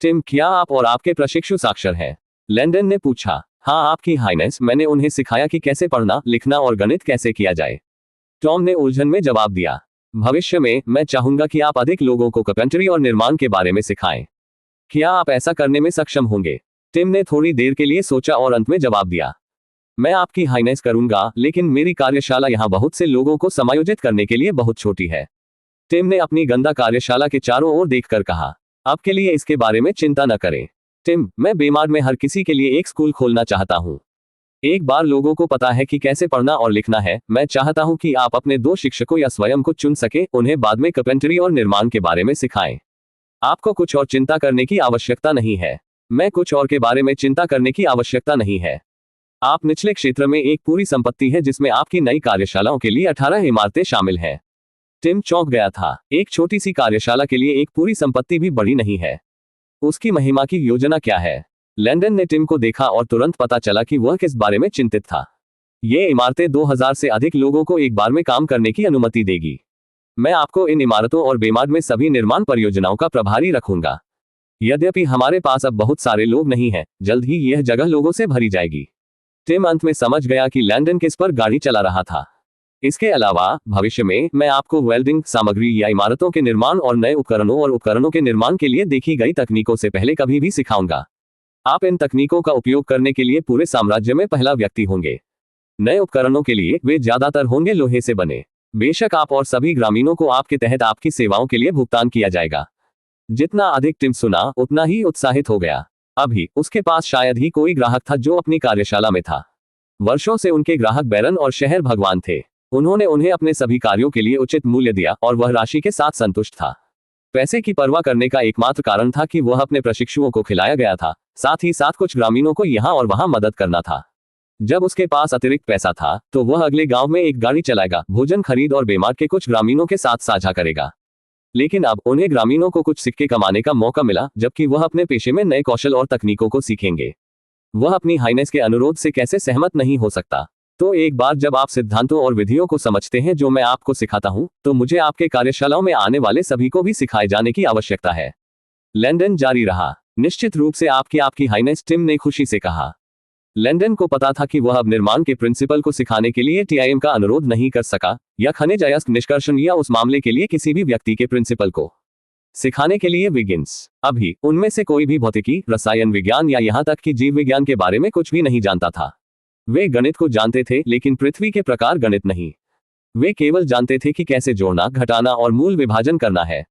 टिम, क्या आप और आपके प्रशिक्षु साक्षर हैं? लैंडन ने पूछा। हाँ आपकी हाइनेस, मैंने उन्हें सिखाया कि कैसे पढ़ना, लिखना और गणित कैसे किया जाए। टॉम ने उलझन में जवाब दिया। भविष्य में, मैं चाहूंगा कि आप अधिक लोगों को कार्पेंटरी और निर्माण के बारे में सिखाएं। क्या आप ऐसा करने में सक्षम होंगे? टिम ने थोड़ी देर के लिए सोचा और अंत में जवाब दिया। मैं आपकी हाइनेस करूंगा, लेकिन मेरी कार्यशाला यहाँ बहुत से लोगों को समायोजित करने के लिए बहुत छोटी है। टिम ने अपनी गंदा कार्यशाला के चारों ओर देखकर कहा। आपके लिए इसके बारे में चिंता न करें टिम, मैं बेमाड में हर किसी के लिए एक स्कूल खोलना चाहता हूँ। एक बार लोगों को पता है कि कैसे पढ़ना और लिखना है, मैं चाहता हूं कि आप अपने 2 शिक्षकों या स्वयं को चुन सके, उन्हें बाद में कार्पेंटरी और निर्माण के बारे में सिखाएं। आपको कुछ और चिंता करने की आवश्यकता नहीं है। मैं कुछ और के बारे में चिंता करने की आवश्यकता नहीं है। आप निचले क्षेत्र में एक पूरी संपत्ति है जिसमें आपकी नई कार्यशालाओं के लिए 18 इमारतें शामिल हैं। टिम चौंक गया था। एक छोटी सी कार्यशाला के लिए एक पूरी संपत्ति भी बड़ी नहीं है। उसकी महिमा की योजना क्या है? लैंडन ने टिम को देखा और तुरंत पता चला कि वह किस बारे में चिंतित था। ये इमारतें 2000 से अधिक लोगों को एक बार में काम करने की अनुमति देगी। मैं आपको इन इमारतों और बेमाड में सभी निर्माण परियोजनाओं का प्रभारी रखूंगा। यद्यपि हमारे पास अब बहुत सारे लोग नहीं हैं, जल्द ही यह जगह लोगों से भरी जाएगी। टिम अंत में समझ गया कि लैंडन किस पर गाड़ी चला रहा था। इसके अलावा, भविष्य में मैं आपको वेल्डिंग सामग्री या इमारतों के निर्माण और नए उपकरणों और उपकरणों के निर्माण के लिए देखी गई तकनीकों से पहले कभी भी सिखाऊंगा। आप इन तकनीकों का उपयोग करने के लिए पूरे साम्राज्य में पहला व्यक्ति होंगे। नए उपकरणों के लिए वे ज्यादातर होंगे लोहे से बने। बेशक आप और सभी ग्रामीणों को आपके तहत आपकी सेवाओं के लिए भुगतान किया जाएगा। जितना अधिक टिम सुना, उतना ही उत्साहित हो गया। अभी उसके पास शायद ही कोई ग्राहक था जो अपनी कार्यशाला में था। वर्षों से उनके ग्राहक बैरन और शहर भगवान थे। उन्होंने उन्हें अपने सभी कार्यों के लिए उचित मूल्य दिया और वह राशि के साथ संतुष्ट था। पैसे की परवाह करने का एकमात्र कारण था कि वह अपने प्रशिक्षुओं को खिलाया गया था, साथ ही साथ कुछ ग्रामीणों को यहाँ और वहाँ मदद करना था। जब उसके पास अतिरिक्त पैसा था तो वह अगले गांव में एक गाड़ी चलाएगा, भोजन खरीद और बेमाड के कुछ ग्रामीणों के साथ साझा करेगा। लेकिन अब उन्हें ग्रामीणों को कुछ सिक्के कमाने का मौका मिला, जबकि वह अपने पेशे में नए कौशल और तकनीकों को सीखेंगे। वह अपनी हाइनेस के अनुरोध से कैसे सहमत नहीं हो सकता। तो एक बार जब आप सिद्धांतों और विधियों को समझते हैं जो मैं आपको सिखाता हूं, तो मुझे आपके कार्यशालाओं में आने वाले सभी को भी सिखाए जाने की आवश्यकता है। लैंडन जारी रहा। निश्चित रूप से आपकी हाइनेस, टिम ने खुशी से कहा। लैंडन को पता था कि वह अब निर्माण के प्रिंसिपल को सिखाने के लिए टीआईएम का अनुरोध नहीं कर सका, या खनिज अयस्क निष्कर्षण या उस मामले के लिए किसी भी व्यक्ति के प्रिंसिपल को सिखाने के लिए विगिन्स। अभी उनमें से कोई भी भौतिकी, रसायन विज्ञान या यहाँ तक कि जीव विज्ञान के बारे में कुछ भी नहीं जानता था। वे गणित को जानते थे, लेकिन पृथ्वी के प्रकार गणित नहीं। वे केवल जानते थे कि कैसे जोड़ना, घटाना और मूल विभाजन करना है।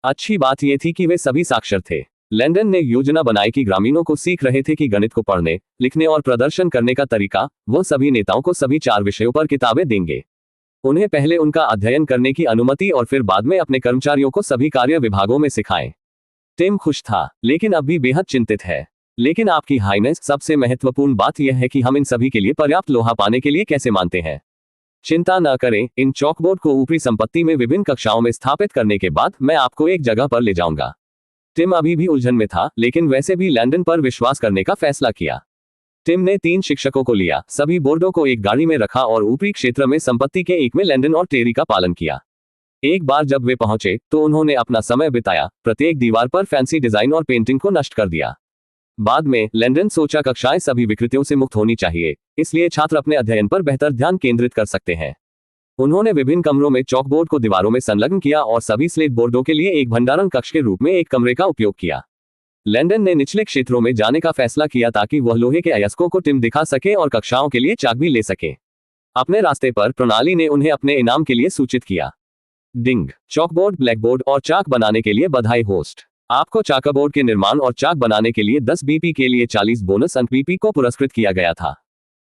अच्छी बात यह थी कि वे सभी साक्षर थे। लैंडन ने योजना बनाई कि ग्रामीणों को सीख रहे थे कि गणित को पढ़ने, लिखने और प्रदर्शन करने का तरीका। वह सभी नेताओं को सभी 4 विषयों पर किताबें देंगे। उन्हें पहले उनका अध्ययन करने की अनुमति और फिर बाद में अपने कर्मचारियों को सभी कार्य विभागों में सिखाएं। टिम खुश था, लेकिन अब भी बेहद चिंतित है। लेकिन आपकी हाइनेस, सबसे महत्वपूर्ण बात यह है कि हम इन सभी के लिए पर्याप्त लोहा पाने के लिए कैसे मानते हैं। चिंता न करें, इन चॉकबोर्ड को ऊपरी संपत्ति में विभिन्न कक्षाओं में स्थापित करने के बाद मैं आपको एक जगह पर ले जाऊंगा। टिम अभी भी उलझन में था, लेकिन वैसे भी लैंडन पर विश्वास करने का फैसला किया। टिम ने 3 शिक्षकों को लिया, सभी बोर्डों को एक गाड़ी में रखा और ऊपरी क्षेत्र में संपत्ति के एक में लैंडन और टेरी का पालन किया। एक बार जब वे पहुंचे तो उन्होंने अपना समय बिताया, प्रत्येक दीवार पर फैंसी डिजाइन और पेंटिंग को नष्ट कर दिया। बाद में लैंडन सोचा कक्षाएं सभी विकृतियों से मुक्त होनी चाहिए, इसलिए छात्र अपने अध्ययन पर बेहतर ध्यान केंद्रित कर सकते हैं। उन्होंने विभिन्न कमरों में चॉकबोर्ड को दीवारों में संलग्न किया और सभी स्लेट बोर्डों के लिए एक भंडारण कक्ष के रूप में एक कमरे का उपयोग किया। लैंडन ने निचले क्षेत्रों में जाने का फैसला किया ताकि वह लोहे के अयस्कों को टिम दिखा सके और कक्षाओं के लिए चाक भी ले सके। अपने रास्ते पर प्रणाली ने उन्हें अपने इनाम के लिए सूचित किया। डिंग, चॉकबोर्ड, ब्लैकबोर्ड और चाक बनाने के लिए बधाई होस्ट। आपको चाकबोर्ड के निर्माण और चाक बनाने के लिए 10 बीपी के लिए 40 बोनस अंक बीपी को पुरस्कृत किया गया था।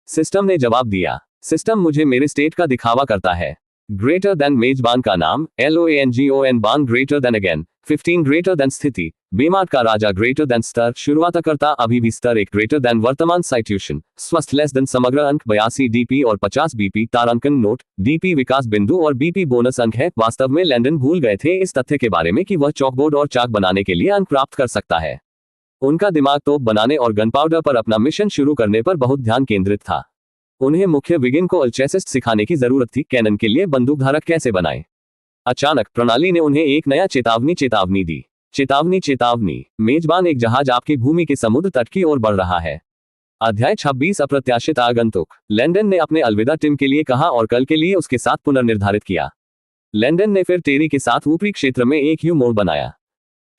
सिस्टम ने जवाब दिया, सिस्टम मुझे मेरे स्टेट का दिखावा करता है। ग्रेटर देन मेजबान का नाम, LOANGON बान greater than again, 15 greater than स्थिति, बेमार्ट का राजा ग्रेटर देन स्तर, शुरुआतकर्ता अभी भी स्तर 1 ग्रेटर देन वर्तमान साइट्यूशन, स्वस्थ लेस देन समग्र अंक 82 डीपी और 50 बीपी, तारांकन नोट, डीपी विकास बिंदु और बीपी बोनस अंक है। वास्तव में लैंडन भूल गए थे इस तथ्य के बारे में कि वह चॉकबोर्ड और चाक बनाने के लिए अंक प्राप्त कर सकता है। उनका दिमाग तोप बनाने और गनपाउडर पर अपना मिशन शुरू करने पर बहुत ध्यान केंद्रित था। उन्हें मुख्य विगिन को अल्चेसिस्ट सिखाने की जरूरत थी, कैनन के लिए बंदूकधारक कैसे बनाएं। अचानक प्रणाली ने उन्हें एक नया चेतावनी दी। चेतावनी, मेजबान एक जहाज आपकी भूमि के समुद्र तट की ओर बढ़ रहा है। अध्याय 26 अप्रत्याशित आगंतुक। लैंडन ने अपने अलविदा टिम के लिए कहा और कल के लिए उसके साथ पुनर्निर्धारित किया। लैंडन ने फिर टेरी के साथ ऊपरी क्षेत्र में एक यू मोड़ बनाया।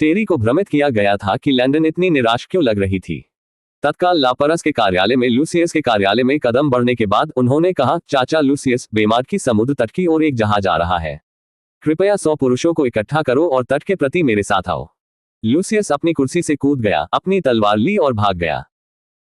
टेरी को भ्रमित किया गया था कि लैंडन इतनी निराश क्यों लग रही थी। तत्काल लापरस के कार्यालय में लूसियस के कार्यालय में कदम बढ़ने के बाद उन्होंने कहा, चाचा लूसियस, बेमार्ट की समुद्र तट की ओर एक जहाज आ रहा है। कृपया 100 पुरुषों को इकट्ठा करो और तट के प्रति मेरे साथ आओ। लूसियस अपनी कुर्सी से कूद गया, अपनी तलवार ली और भाग गया।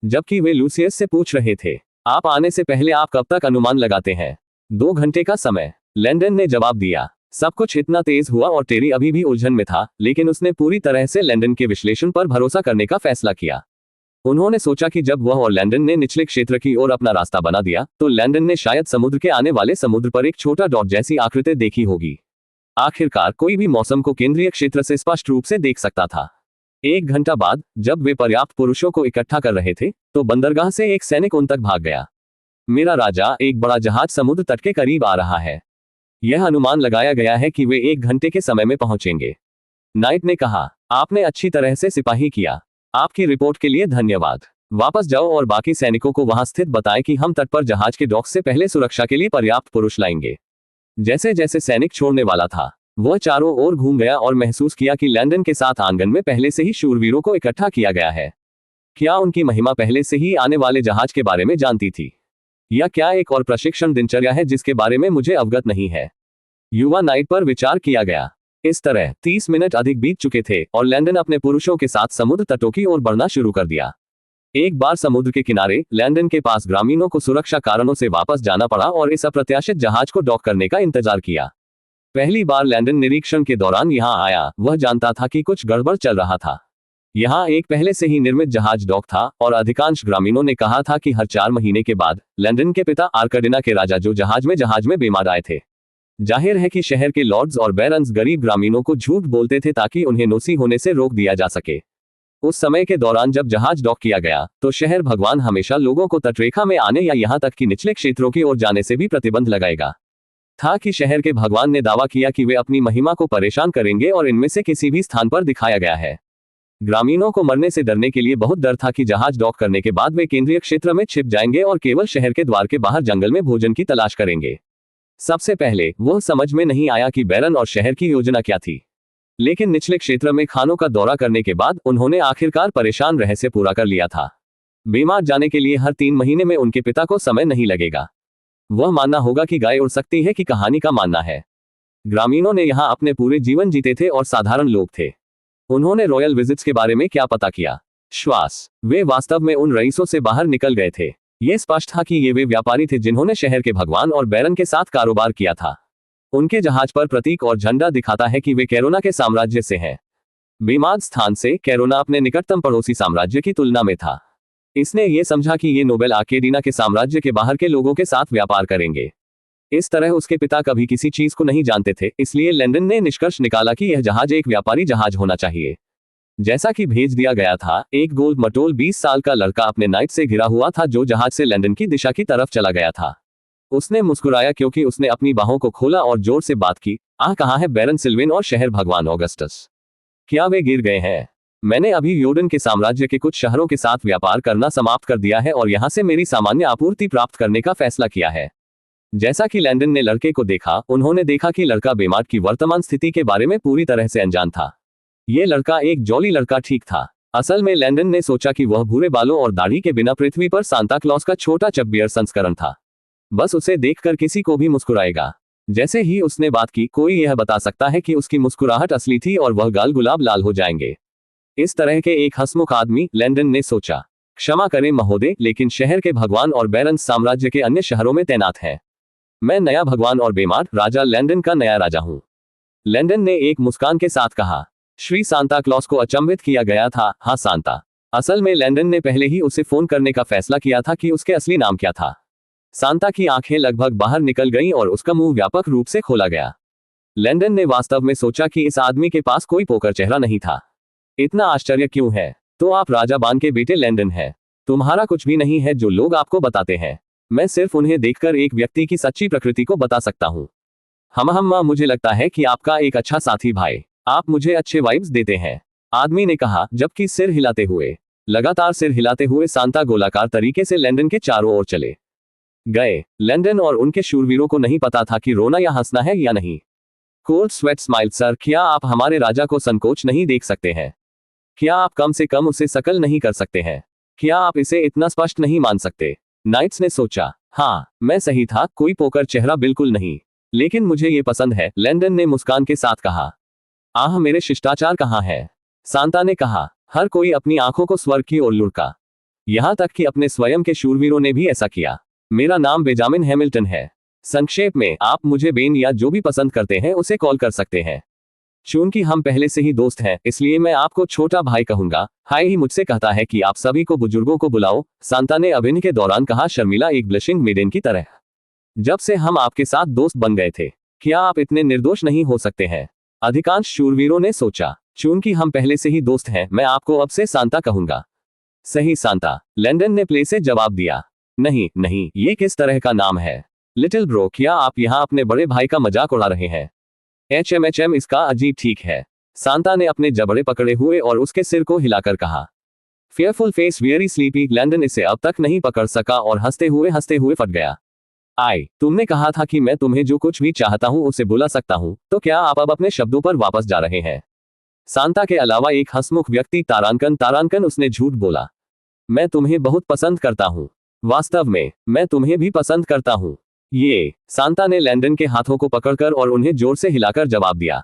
जबकि वे लूसियस से पूछ रहे थे, आप आने से पहले आप कब तक अनुमान लगाते हैं? 2 घंटे का समय, लैंडन ने जवाब दिया। सब कुछ इतना तेज हुआ और टेरी अभी भी उलझन में था, लेकिन उसने पूरी तरह से लैंडन के विश्लेषण पर भरोसा करने का फैसला किया। उन्होंने सोचा कि जब वह और लैंडन ने निचले क्षेत्र की ओर अपना रास्ता बना दिया तो लैंडन ने शायद समुद्र के आने वाले समुद्र पर एक छोटा डॉट जैसी आकृति देखी होगी। आखिरकार कोई भी मौसम को केंद्रीय क्षेत्र से स्पष्ट रूप से देख सकता था। 1 घंटा बाद जब वे पर्याप्त पुरुषों को इकट्ठा कर रहे थे तो बंदरगाह से एक सैनिक उन तक भाग गया। मेरा राजा, एक बड़ा जहाज समुद्र तट के करीब आ रहा है। यह अनुमान लगाया गया है कि वे 1 घंटे के समय में पहुंचेंगे। नाइट ने कहा, आपने अच्छी तरह से सिपाही किया। आपकी रिपोर्ट के लिए धन्यवाद। वापस जाओ और बाकी सैनिकों को वहां स्थित बताएं कि हम तट पर जहाज के डॉक से पहले सुरक्षा के लिए पर्याप्त पुरुष लाएंगे। जैसे जैसे सैनिक छोड़ने वाला था वह चारों ओर घूम गया और महसूस किया कि लैंडन के साथ आंगन में पहले से ही शूरवीरों को इकट्ठा किया गया है। क्या उनकी महिमा पहले से ही आने वाले जहाज के बारे में जानती थी, या क्या एक और प्रशिक्षण दिनचर्या है जिसके बारे में मुझे अवगत नहीं है? युवा नाइट पर विचार किया गया। इस तरह 30 मिनट अधिक बीत चुके थे और लैंडन अपने पुरुषों के साथ समुद्र तटों की ओर बढ़ना शुरू कर दिया। एक बार समुद्र के किनारे लैंडन के पास ग्रामीणों को सुरक्षा कारणों से वापस जाना पड़ा और इस अप्रत्याशित जहाज को डॉक करने का इंतजार किया। पहली बार लैंडन निरीक्षण के दौरान यहां आया, वह जानता था कि कुछ गड़बड़ चल रहा था। यहां एक पहले से ही निर्मित जहाज डॉक था और अधिकांश ग्रामीणों ने कहा था कि हर 4 महीने के बाद लैंडन के पिता आर्काडिना के राजा जो जहाज में बेमार आए थे। जाहिर है कि शहर के लॉर्ड्स और बैरन्स गरीब ग्रामीणों को झूठ बोलते थे ताकि उन्हें नोसी होने से रोक दिया जा सके। उस समय के दौरान जब जहाज डॉक किया गया तो शहर भगवान हमेशा लोगों को तटरेखा में आने या यहां तक कि निचले क्षेत्रों की ओर जाने से भी प्रतिबंध लगाएगा। था कि शहर के भगवान ने दावा किया कि वे अपनी महिमा को परेशान करेंगे और इनमें से किसी भी स्थान पर दिखाया गया है। ग्रामीणों को मरने से डरने के लिए बहुत डर था कि जहाज डॉक करने के बाद वे केंद्रीय क्षेत्र में छिप जाएंगे और केवल शहर के द्वार के बाहर जंगल में भोजन की तलाश करेंगे। सबसे पहले वह समझ में नहीं आया कि बैरन और शहर की योजना क्या थी, लेकिन निचले क्षेत्र में खानों का दौरा करने के बाद उन्होंने आखिरकार परेशान रहस्य पूरा कर लिया था। बेमार जाने के लिए हर 3 महीने में उनके पिता को समय नहीं लगेगा। वह मानना होगा कि गाय उड़ सकती है कि कहानी का मानना है। ग्रामीणों ने यहां अपने पूरे जीवन जीते थे और साधारण लोग थे। उन्होंने रॉयल विजिट्स के बारे में क्या पता किया? श्वास। वे वास्तव में उन रईसों से बाहर निकल गए थे। ये स्पष्ट था कि ये वे व्यापारी थे जिन्होंने शहर के भगवान और बैरन के साथ कारोबार किया था। उनके जहाज पर प्रतीक और झंडा दिखाता है कि वे कैरोना के साम्राज्य से हैं। बेमाद स्थान से कैरोना अपने निकटतम पड़ोसी साम्राज्य की तुलना में था। इसने ये समझा कि ये नोबेल आर्केडिना के साम्राज्य के बाहर के लोगों के साथ व्यापार करेंगे। इस तरह उसके पिता कभी किसी चीज को नहीं जानते थे, इसलिए लैंडन ने निष्कर्ष निकाला कि यह जहाज एक व्यापारी जहाज होना चाहिए। जैसा कि भेज दिया गया था, एक गोल मटोल 20 साल का लड़का अपने नाइट से घिरा हुआ था जो जहाज से लैंडन की दिशा की तरफ चला गया था। उसने मुस्कुराया क्योंकि उसने अपनी बाहों को खोला और जोर से बात की, कहाँ है बैरन सिल्विन और शहर भगवान ऑगस्टस? क्या वे गिर गए हैं? मैंने अभी योर्डन के साम्राज्य के कुछ शहरों के साथ व्यापार करना समाप्त कर दिया है और यहां से मेरी सामान्य आपूर्ति प्राप्त करने का फैसला किया है। जैसा कि लैंडन ने लड़के को देखा, उन्होंने देखा कि लड़का बेमाड की वर्तमान स्थिति के बारे में पूरी तरह से अनजान था। ये लड़का एक जॉली लड़का ठीक था। असल में लैंडन ने सोचा कि वह भूरे बालों और दाढ़ी के बिना पृथ्वी पर सांता क्लॉज का छोटा चपबियर संस्करण था। बस उसे देखकर किसी को भी मुस्कुराएगा। जैसे ही उसने बात की, कोई यह बता सकता है कि उसकी मुस्कुराहट असली थी और वह गाल गुलाब लाल हो जाएंगे। इस तरह के एक हंसमुख आदमी, लैंडन ने सोचा। क्षमा करें महोदय, लेकिन शहर के भगवान और बैरन साम्राज्य के अन्य शहरों में तैनात हैं। मैं नया भगवान और बेमाड राजा लैंडन का नया राजा हूं। लैंडन ने एक मुस्कान के साथ कहा। श्री सांता क्लॉज को अचंभित किया गया था। हाँ सांता। असल में लैंडन ने पहले ही उसे फोन करने का फैसला किया था कि उसके असली नाम क्या था। सांता की आंखें लगभग बाहर निकल गईं और उसका मुंह व्यापक रूप से खोला गया। लैंडन ने वास्तव में सोचा कि इस आदमी के पास कोई पोकर चेहरा नहीं था। इतना आश्चर्य क्यों है? तो आप राजा बान के बेटे लैंडन हैं। तुम्हारा कुछ भी नहीं है जो लोग आपको बताते हैं। मैं सिर्फ उन्हें देखकर एक व्यक्ति की सच्ची प्रकृति को बता सकता हूँ। हम मुझे लगता है कि आपका एक अच्छा साथी भाई। आप मुझे अच्छे वाइब्स देते हैं, आदमी ने कहा, जबकि सिर हिलाते हुए। लगातार सिर हिलाते हुए सांता गोलाकार तरीके से लैंडन के चारों ओर चले गए। लैंडन और उनके शूरवीरों को नहीं पता था कि रोना या हंसना है या नहीं। Cold sweat smile. सर, क्या आप हमारे राजा को संकोच नहीं देख सकते हैं? क्या आप कम से कम उसे सकल नहीं कर सकते हैं? क्या आप इसे इतना स्पष्ट नहीं मान सकते? नाइट्स ने सोचा। हाँ, मैं सही था, कोई पोकर चेहरा बिल्कुल नहीं। लेकिन मुझे ये पसंद है, लैंडन ने मुस्कान के साथ कहा। मेरे शिष्टाचार कहाँ है? सांता ने कहा। हर कोई अपनी आंखों को स्वर्ग की ओर लुढ़का। यहां तक कि अपने स्वयं के शूरवीरों ने भी ऐसा किया। मेरा नाम बेंजामिन हैमिल्टन है। संक्षेप में, आप मुझे बेन या जो भी पसंद करते हैं उसे कॉल कर सकते हैं। चूंकि हम पहले से ही दोस्त हैं, इसलिए मैं आपको छोटा भाई कहूंगा। हाय ही मुझसे कहता है कि आप सभी को बुजुर्गों को बुलाओ, सांता ने अभिनय के दौरान कहा, शर्मिला एक ब्लशिंग मेडेन की तरह। जब से हम आपके साथ दोस्त बन गए थे, क्या आप इतने निर्दोष नहीं हो सकते हैं? अधिकांश शूरवीरों ने सोचा। चूंकि हम पहले से ही दोस्त हैं, मैं आपको अब से सांता कहूंगा। सही सांता, लैंडन ने प्ले से जवाब दिया। नहीं नहीं, ये किस तरह का नाम है? लिटिल ब्रो, क्या आप यहाँ अपने बड़े भाई का मजाक उड़ा रहे हैं? HM इसका अजीब ठीक है। सांता ने अपने जबड़े पकड़े हुए और उसके सिर को हिलाकर कहा। Fearful face very sleepy. Langdon इसे अब तक नहीं पकड़ सका और हंसते हुए फट गया। तुमने कहा था कि मैं तुम्हें जो कुछ भी चाहता हूं उसे बुला सकता हूं, तो क्या आप अब अपने शब्दों पर वापस जा रहे हैं? सांता के अलावा एक हंसमुख व्यक्ति तारांकन उसने झूठ बोला। मैं तुम्हें बहुत पसंद करता हूं। वास्तव में, मैं तुम्हें भी पसंद करता हूं। ये सांता ने लैंडन के हाथों को पकड़कर और उन्हें जोर से हिलाकर जवाब दिया।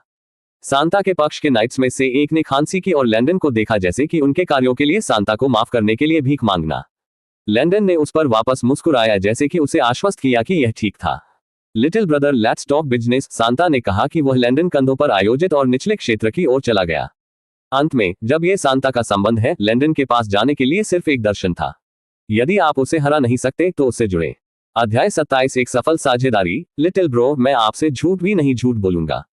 सांता के पक्ष के नाइट्स में से एक ने खांसी की और लैंडन को देखा, जैसे कि उनके कार्यों के लिए सांता को माफ करने के लिए भीख मांगना। लैंडन ने उस पर वापस मुस्कुराया, जैसे कि उसे आश्वस्त किया कि यह ठीक था। Little brother, let's talk business, Santa ने कहा कि वह लैंडन कंधों पर आयोजित और निचले क्षेत्र की ओर चला गया। अंत में, जब यह सांता का संबंध है, लैंडन के पास जाने के लिए सिर्फ एक दर्शन था। यदि आप उसे हरा नहीं सकते तो उससे जुड़े। अध्याय 27, एक सफल साझेदारी। लिटिल ब्रो, मैं आपसे झूठ भी नहीं झूठ बोलूंगा।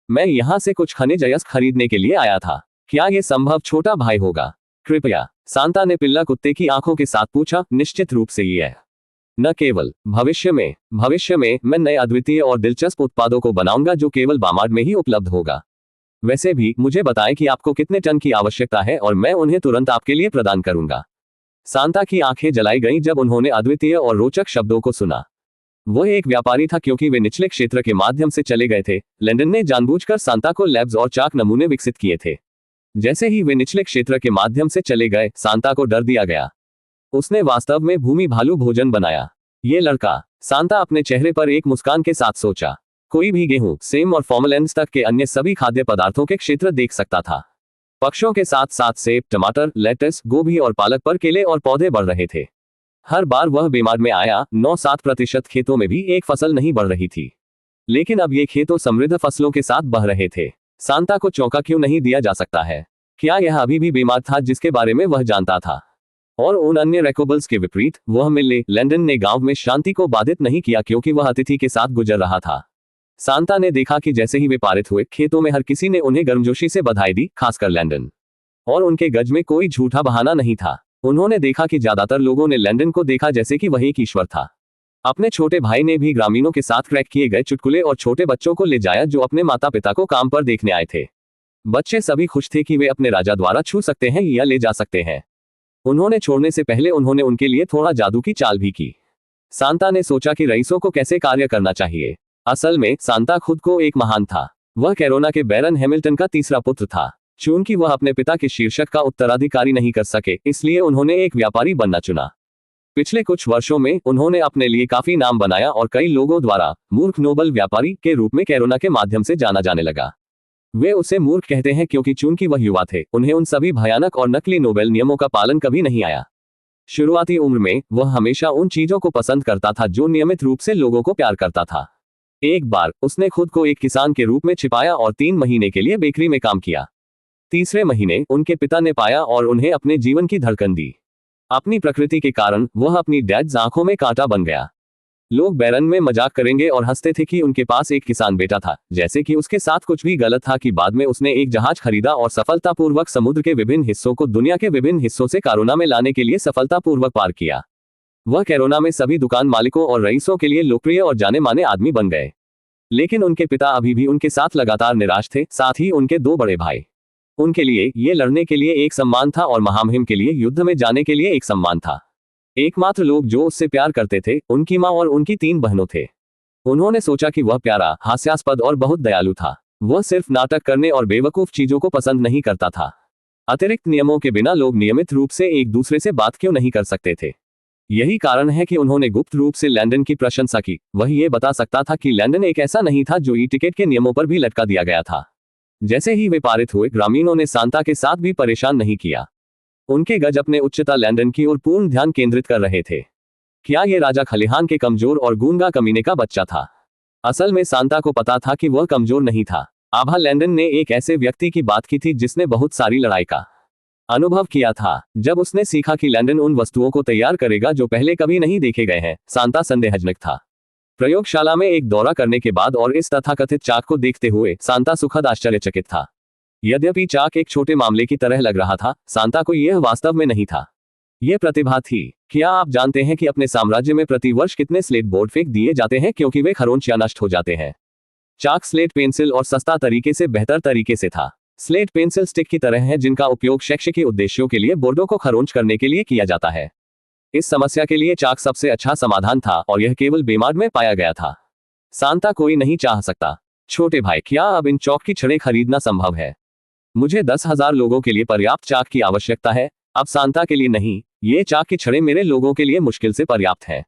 मैं यहाँ से कुछ खनिज अयस्क खरीदने के लिए आया था। क्या यह संभव, छोटा भाई होगा? कृपया, सांता ने पिल्ला कुत्ते की आंखों के साथ पूछा। निश्चित रूप से ये है। न केवल भविष्य में मैं नए अद्वितीय और दिलचस्प उत्पादों को बनाऊंगा जो केवल बामाड में ही उपलब्ध होगा। वैसे भी मुझे बताएं कि आपको कितने टन की आवश्यकता है और मैं उन्हें तुरंत आपके लिए प्रदान करूंगा। सांता की आंखें जलाई गईं जब उन्होंने अद्वितीय और रोचक शब्दों को सुना। वह एक व्यापारी था क्योंकि वे निचले क्षेत्र के माध्यम से चले गए थे। लैंडन ने जानबूझकर सांता को लैब्स और चाक नमूने विकसित किए थे। जैसे ही वे निचले क्षेत्र के माध्यम से चले गए, सांता को डर दिया गया। उसने वास्तव में भूमि भालू भोजन बनाया। ये लड़का, सांता अपने चेहरे पर एक मुस्कान के साथ सोचा, कोई भी गेहूं, सेम और फॉर्मलेंस तक के अन्य सभी खाद्य पदार्थों के क्षेत्र देख सकता था। पक्षों के साथ साथ सेब, टमाटर, लेटस, गोभी और पालक पर केले और पौधे बढ़ रहे थे। हर बार वह बीमार में आया, 9-7% खेतों में भी एक फसल नहीं बढ़ रही थी। लेकिन अब ये खेतों समृद्ध फसलों के साथ बह रहे थे। सांता को चौंका क्यों नहीं दिया जा सकता है? क्या यह अभी भी बीमार था जिसके बारे में वह जानता था? और उन अन्य रेकोबल्स के विपरीत, वह मिले लैंडन ने गांव में शांति को बाधित नहीं किया क्योंकि वह अतिथि के साथ गुजर रहा था। सांता ने देखा कि जैसे ही वे पारित हुए, खेतों में हर किसी ने उन्हें गर्मजोशी से बधाई दी, खासकर लैंडन। और उनके गज में कोई झूठा बहाना नहीं था। उन्होंने देखा कि ज्यादातर लोगों ने लैंडन को देखा जैसे कि वह एक ईश्वर था। अपने छोटे भाई ने भी ग्रामीणों के साथ क्रैक किए गए चुटकुले और छोटे बच्चों को ले जाया जो अपने माता पिता को काम पर देखने आए थे। बच्चे सभी खुश थे कि वे अपने राजा द्वारा छू सकते हैं या ले जा सकते हैं। उन्होंने छोड़ने से पहले उन्होंने उनके लिए थोड़ा जादू की चाल भी की। सांता ने सोचा कि रईसों को कैसे कार्य करना चाहिए। असल में सांता खुद को एक महान था। वह कैरोना के बैरन हैमिल्टन का तीसरा पुत्र था। चूंकि वह अपने पिता के शीर्षक का उत्तराधिकारी नहीं कर सके, इसलिए उन्होंने एक व्यापारी बनना चुना। पिछले कुछ वर्षों में उन्होंने अपने लिए काफी नाम बनाया और कई लोगों द्वारा मूर्ख नोबल व्यापारी के रूप में कैरोना के माध्यम से जाना जाने लगा। वे उसे मूर्ख कहते हैं क्योंकि चूंकि वह युवा थे, उन्हें उन सभी भयानक और नकली नोबेल नियमों का पालन कभी नहीं आया। शुरुआती उम्र में वह हमेशा उन चीजों को पसंद करता था जो नियमित रूप से लोगों को प्यार करता था। एक बार उसने खुद को एक किसान के रूप में छिपाया और 3 महीने के लिए बेकरी में काम किया। तीसरे महीने उनके पिता ने पाया और उन्हें अपने जीवन की धड़कन दी। अपनी प्रकृति के कारण वह अपनी डैड्स आंखों में कांटा बन गया। लोग बैरन में मजाक करेंगे और हंसते थे कि उनके पास एक किसान बेटा था, जैसे कि उसके साथ कुछ भी गलत था कि बाद में उसने एक जहाज खरीदा और सफलतापूर्वक समुद्र के विभिन्न हिस्सों को दुनिया के विभिन्न हिस्सों से कैरोना में लाने के लिए सफलतापूर्वक पार किया। वह कैरोना में सभी दुकान मालिकों और रईसों के लिए लोकप्रिय और जाने माने आदमी बन गए। लेकिन उनके पिता अभी भी उनके साथ लगातार निराश थे, साथ ही उनके 2 बड़े भाई। उनके लिए ये लड़ने के लिए एक सम्मान था और महामहिम के लिए युद्ध में जाने के लिए एक सम्मान था। एकमात्र लोग जो उससे प्यार करते थे उनकी माँ और उनकी 3 बहनों थे। उन्होंने सोचा कि वह प्यारा, हास्यास्पद और बहुत दयालु था। वह सिर्फ नाटक करने और बेवकूफ चीजों को पसंद नहीं करता था। अतिरिक्त नियमों के बिना लोग नियमित रूप से एक दूसरे से बात क्यों नहीं कर सकते थे? यही कारण है कि उन्होंने गुप्त रूप से लैंडन की प्रशंसा की। वह ये बता सकता था कि लैंडन एक ऐसा नहीं था जो ई टिकट के नियमों पर भी लटका दिया गया था। जैसे ही वे पारित हुए, ग्रामीणों ने सांता के साथ भी परेशान नहीं किया। उनके गज अपने उच्चता लैंडन की ओर पूर्ण ध्यान केंद्रित कर रहे थे। क्या ये राजा खलिहान के कमजोर और गूंगा कमीने का बच्चा था? असल में सांता को पता था कि वह कमजोर नहीं था। आभा लैंडन ने एक ऐसे व्यक्ति की बात की थी जिसने बहुत सारी लड़ाई का अनुभव किया था। जब उसने सीखा कि लैंडन उन वस्तुओं को तैयार करेगा जो पहले कभी नहीं देखे गए हैं, सांता संदेहजनक था। प्रयोगशाला में एक दौरा करने के बाद और इस तथाकथित चाक को देखते हुए सांता सुखद आश्चर्यचकित था। यद्यपि चाक एक छोटे मामले की तरह लग रहा था, सांता को यह वास्तव में नहीं था। यह प्रतिभा थी। क्या आप जानते हैं कि अपने साम्राज्य में प्रति वर्ष कितने स्लेट बोर्ड फेंक दिए जाते हैं क्योंकि वे खरोंच या नष्ट हो जाते हैं? चाक स्लेट पेंसिल और सस्ता तरीके से बेहतर तरीके से था। स्लेट पेंसिल स्टिक की तरह है जिनका उपयोग शैक्षिक उद्देश्यों के लिए बोर्डों को खरोंच करने के लिए किया जाता है। इस समस्या के लिए चाक सबसे अच्छा समाधान था और यह केवल बेमार्ड में पाया गया था। सांता कोई नहीं चाह सकता। छोटे भाई, क्या अब इन चौक की छड़ें खरीदना संभव है? मुझे 10,000 लोगों के लिए पर्याप्त चाक की आवश्यकता है, अब सांता के लिए नहीं। ये चाक की छड़ें मेरे लोगों के लिए मुश्किल से पर्याप्त है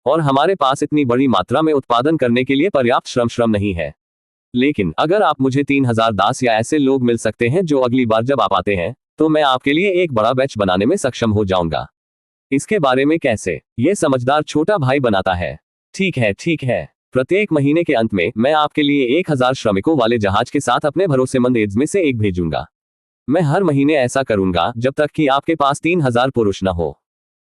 और हमारे पास इतनी बड़ी मात्रा में उत्पादन करने के लिए पर्याप्त श्रम नहीं है। लेकिन अगर आप मुझे 3,000 दास या ऐसे लोग मिल सकते हैं जो अगली बार जब आप आते हैं, तो मैं आपके लिए एक बड़ा बैच बनाने में सक्षम हो जाऊंगा। इसके बारे में कैसे? ये समझदार छोटा भाई बनाता है। ठीक है। प्रत्येक महीने के अंत में मैं आपके लिए 1,000 श्रमिकों वाले जहाज के साथ अपने भरोसेमंद एड्स में से एक भेजूंगा। मैं हर महीने ऐसा करूंगा जब तक कि आपके पास 3,000 पुरुष न हो।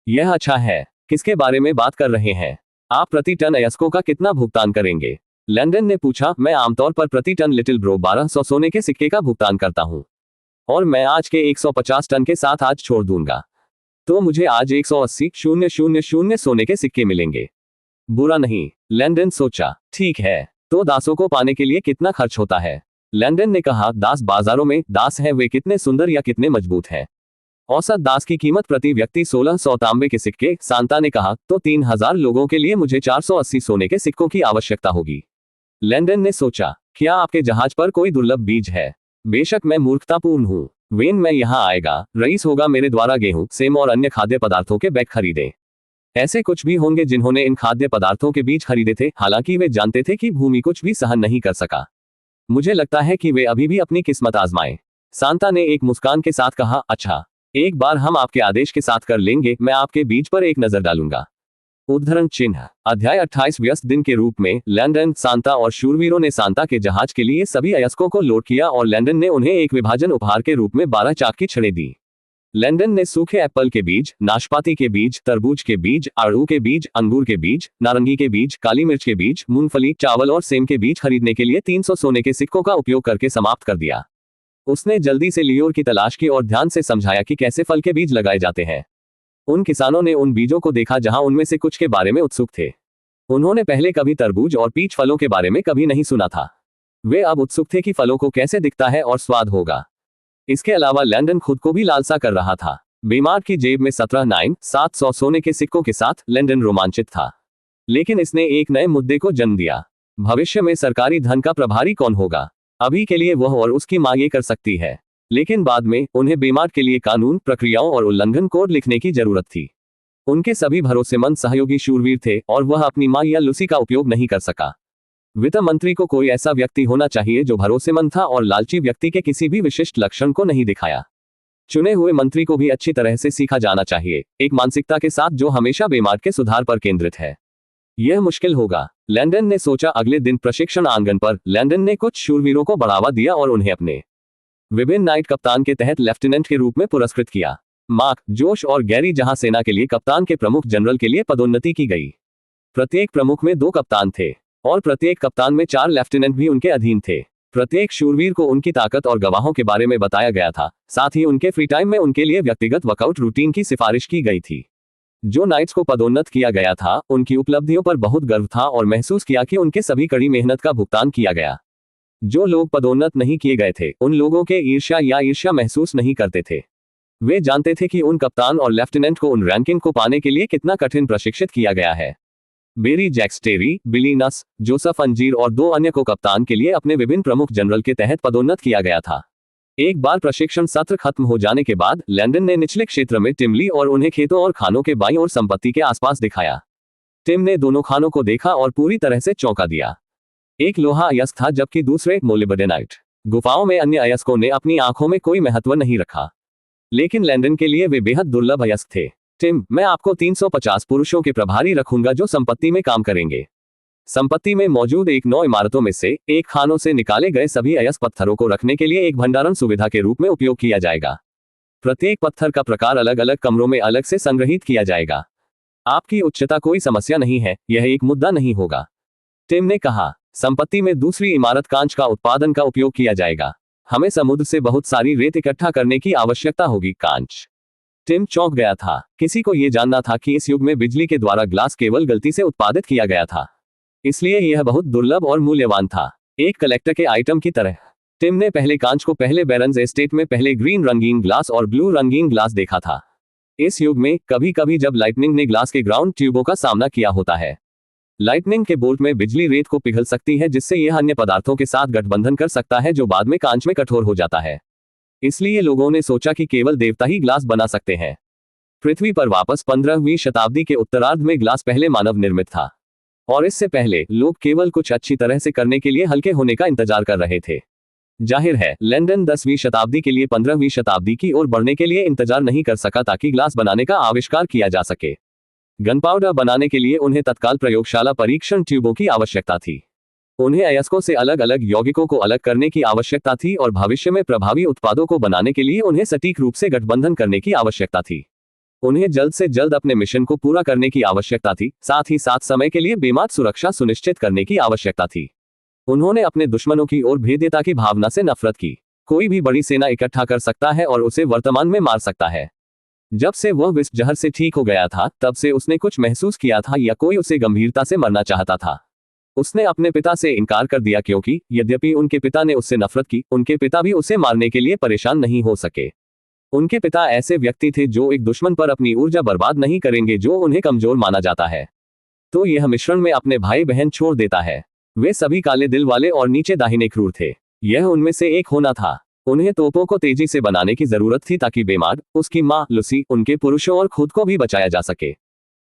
यह अच्छा है। किसके बारे में बात कर रहे हैं? आप प्रति टन अयस्कों का कितना भुगतान करेंगे? लैंडन ने पूछा। मैं आमतौर पर प्रति टन लिटिल ब्रो 1200 सोने के सिक्के का भुगतान करता हूं और मैं आज के 150 टन के साथ आज छोड़ दूंगा, तो मुझे आज 180,000 सोने के सिक्के मिलेंगे। बुरा नहीं, लैंडन सोचा। ठीक है, तो दासों को पाने के लिए कितना खर्च होता है? लैंडन ने कहा, दास बाजारों में दास हैं, वे कितने सुंदर या कितने मजबूत हैं। औसत दास की कीमत प्रति व्यक्ति 1600 तांबे के सिक्के। सांता ने कहा, तो 3,000 लोगों के लिए मुझे 480 सोने के सिक्कों की आवश्यकता होगी। लैंडन ने सोचा, क्या आपके जहाज पर कोई दुर्लभ बीज है? बेशक मैं मूर्खतापूर्ण हूँ। वेन मैं यहाँ आएगा, रईस होगा मेरे द्वारा गेहूं, सेम और अन्य खाद्य पदार्थों के बैग खरीदे। ऐसे कुछ भी होंगे जिन्होंने इन खाद्य पदार्थों के बीज खरीदे थे, हालांकि वे जानते थे कि भूमि कुछ भी सहन नहीं कर सका। मुझे लगता है कि वे अभी भी अपनी किस्मत आजमाएं। सांता ने एक मुस्कान के साथ कहा, अच्छा। एक बार हम आपके आदेश के साथ कर लेंगे, मैं आपके बीज पर एक नजर डालूंगा। उद्धरण चिन्ह। अध्याय 28 व्यस्त दिन के रूप में लैंडन, सांता और शूरवीरों ने सांता के जहाज के लिए सभी अयस्कों को लोड किया और लैंडन ने उन्हें एक विभाजन उपहार के रूप में 12 चाक की छड़ें दी। लैंडन ने सूखे एप्पल के बीज, नाशपाती के बीज, तरबूज के बीज, आड़ू के बीज, अंगूर के बीज, नारंगी के बीज, काली मिर्च के बीज, मूंगफली, चावल और सेम के बीज खरीदने के लिए 300 सोने के सिक्कों का उपयोग करके समाप्त कर दिया। उसने जल्दी से लियोर की तलाश की और ध्यान से समझाया कि कैसे फल के बीज लगाए जाते हैं। उन किसानों ने उन बीजों को देखा जहां उनमें से कुछ के बारे में उत्सुक थे। उन्होंने पहले कभी तरबूज और पीच फलों के बारे में कभी नहीं सुना था। वे अब उत्सुक थे कि फलों को कैसे दिखता है और स्वाद होगा। इसके अलावा लैंडन खुद को भी लालसा कर रहा था। बेमार्ट की जेब में 17,700 सोने के सिक्कों के साथ लैंडन रोमांचित था। लेकिन इसने एक नए मुद्दे को जन्म दिया। भविष्य में सरकारी धन का प्रभारी कौन होगा? अभी के लिए वह और उसकी मां ये कर सकती है, लेकिन बाद में उन्हें बेमार्ट के लिए कानून, प्रक्रियाओं और उल्लंघन कोड लिखने की जरूरत थी। उनके सभी भरोसेमंद सहयोगी शूरवीर थे और वह अपनी मां या लूसी का उपयोग नहीं कर सका। वित्त मंत्री को कोई ऐसा व्यक्ति होना चाहिए जो भरोसेमंद था और लालची व्यक्ति के किसी भी विशिष्ट लक्षण को नहीं दिखाया। चुने हुए मंत्री को भी अच्छी तरह से सीखा जाना चाहिए, एक मानसिकता के साथ जो हमेशा बेमार्ट के सुधार पर केंद्रित है। यह मुश्किल होगा, लैंडन ने सोचा। अगले दिन प्रशिक्षण आंगन पर लैंडन ने कुछ शूरवीरों को बढ़ावा दिया और उन्हें अपने विभिन्न नाइट कप्तान के तहत लेफ्टिनेंट के रूप में पुरस्कृत किया। मार्क, जोश और गैरी जहां सेना के लिए कप्तान के प्रमुख जनरल के लिए पदोन्नति की गई। प्रत्येक प्रमुख में 2 कप्तान थे और प्रत्येक कप्तान में 4 लेफ्टिनेंट भी उनके अधीन थे। प्रत्येक शूरवीर को उनकी ताकत और गवाहों के बारे में बताया गया था। साथ ही उनके फ्री टाइम में उनके लिए व्यक्तिगत वर्कआउट रूटीन की सिफारिश की गई थी। जो नाइट्स को पदोन्नत किया गया था उनकी उपलब्धियों पर बहुत गर्व था और महसूस किया कि उनके सभी कड़ी मेहनत का भुगतान किया गया। जो लोग पदोन्नत नहीं किए गए थे उन लोगों के ईर्ष्या महसूस नहीं करते थे। वे जानते थे कि उन कप्तान और लेफ्टिनेंट को उन रैंकिंग को पाने के लिए कितना कठिन प्रशिक्षित किया गया है। बेरी जैक्सटेरी, बिली नस, जोसेफ अंजीर और 2 अन्य को कप्तान के लिए अपने विभिन्न प्रमुख जनरल के तहत पदोन्नत किया गया था। एक बार प्रशिक्षण सत्र खत्म हो जाने के बाद लैंडन ने निचले क्षेत्र में टिम ली और उन्हें खेतों और खानों के बाईं ओर संपत्ति के आसपास दिखाया। टिम ने दोनों खानों को देखा और पूरी तरह से चौंका दिया। एक लोहा अयस्क था जबकि दूसरे मोलिब्डेनाइट। गुफाओं में अन्य अयस्कों ने अपनी आंखों में कोई महत्व नहीं रखा, लेकिन लैंडन के लिए वे बेहद दुर्लभ अयस्क थे। टिम, मैं आपको 350 पुरुषों के प्रभारी रखूंगा जो संपत्ति में काम करेंगे। संपत्ति में मौजूद 9 इमारतों में से एक खानों से निकाले गए सभी अयस्क पत्थरों को रखने के लिए एक भंडारण सुविधा के रूप में उपयोग किया जाएगा। प्रत्येक पत्थर का प्रकार अलग अलग कमरों में अलग से संग्रहित किया जाएगा। आपकी उच्चता कोई समस्या नहीं है, यह एक मुद्दा नहीं होगा, टिम ने कहा। संपत्ति में दूसरी इमारत कांच का उत्पादन का उपयोग किया जाएगा। हमें समुद्र से बहुत सारी रेत इकट्ठा करने की आवश्यकता होगी। कांच। टिम चौंक गया था। किसी को यह जानना था कि इस युग में बिजली के द्वारा ग्लास केवल गलती से उत्पादित किया गया था, इसलिए यह बहुत दुर्लभ और मूल्यवान था, एक कलेक्टर के आइटम की तरह। टिम ने पहले कांच को पहले बैरन्स एस्टेट में पहले ग्रीन रंगीन ग्लास और ब्लू रंगीन ग्लास देखा था। इस युग में कभी कभी जब लाइटनिंग ने ग्लास के ग्राउंड ट्यूबों का सामना किया होता है, लाइटनिंग के बोल्ट में बिजली रेत को पिघल सकती है जिससे यह अन्य पदार्थों के साथ गठबंधन कर सकता है जो बाद में कांच में कठोर हो जाता है। इसलिए लोगों ने सोचा कि केवल देवता ही ग्लास बना सकते हैं। पृथ्वी पर वापस 15वीं शताब्दी के उत्तरार्ध में ग्लास पहले मानव निर्मित था और इससे पहले लोग केवल कुछ अच्छी तरह से करने के लिए हल्के होने का इंतजार कर रहे थे। जाहिर है लैंडन 10वीं शताब्दी के लिए 15वीं शताब्दी की ओर बढ़ने के लिए इंतजार नहीं कर सका ताकि ग्लास बनाने का आविष्कार किया जा सके। गनपाउडर बनाने के लिए उन्हें तत्काल प्रयोगशाला परीक्षण ट्यूबों की आवश्यकता थी। उन्हें अयस्कों से अलग अलग यौगिकों को अलग करने की आवश्यकता थी और भविष्य में प्रभावी उत्पादों को बनाने के लिए उन्हें सटीक रूप से गठबंधन करने की आवश्यकता थी। उन्हें जल्द से जल्द अपने मिशन को पूरा करने की आवश्यकता थी, साथ ही साथ समय के लिए बेमार्ट सुरक्षा सुनिश्चित करने की आवश्यकता थी। उन्होंने अपने दुश्मनों की ओर भेद्यता की भावना से नफरत की। कोई भी बड़ी सेना इकट्ठा कर सकता है और उसे वर्तमान में मार सकता है। जब से वह विष जहर से ठीक हो गया था तब से उसने कुछ महसूस किया था या कोई उसे गंभीरता से मरना चाहता था। उसने अपने पिता से इनकार कर दिया क्योंकि यद्यपि उनके पिता ने उससे नफरत की, उनके पिता भी उसे मारने के लिए परेशान नहीं हो सके। उनके पिता ऐसे व्यक्ति थे जो एक दुश्मन पर अपनी ऊर्जा बर्बाद नहीं करेंगे जो उन्हें कमजोर माना जाता है। तो यह मिश्रण में अपने भाई बहन छोड़ देता है। वे सभी काले दिल वाले और नीचे दाहिने क्रूर थे। यह उनमें से एक होना था। उन्हें तोपों को तेजी से बनाने की जरूरत थी ताकि बेमार्ट, उसकी मां लूसी, उनके पुरुषों और खुद को भी बचाया जा सके।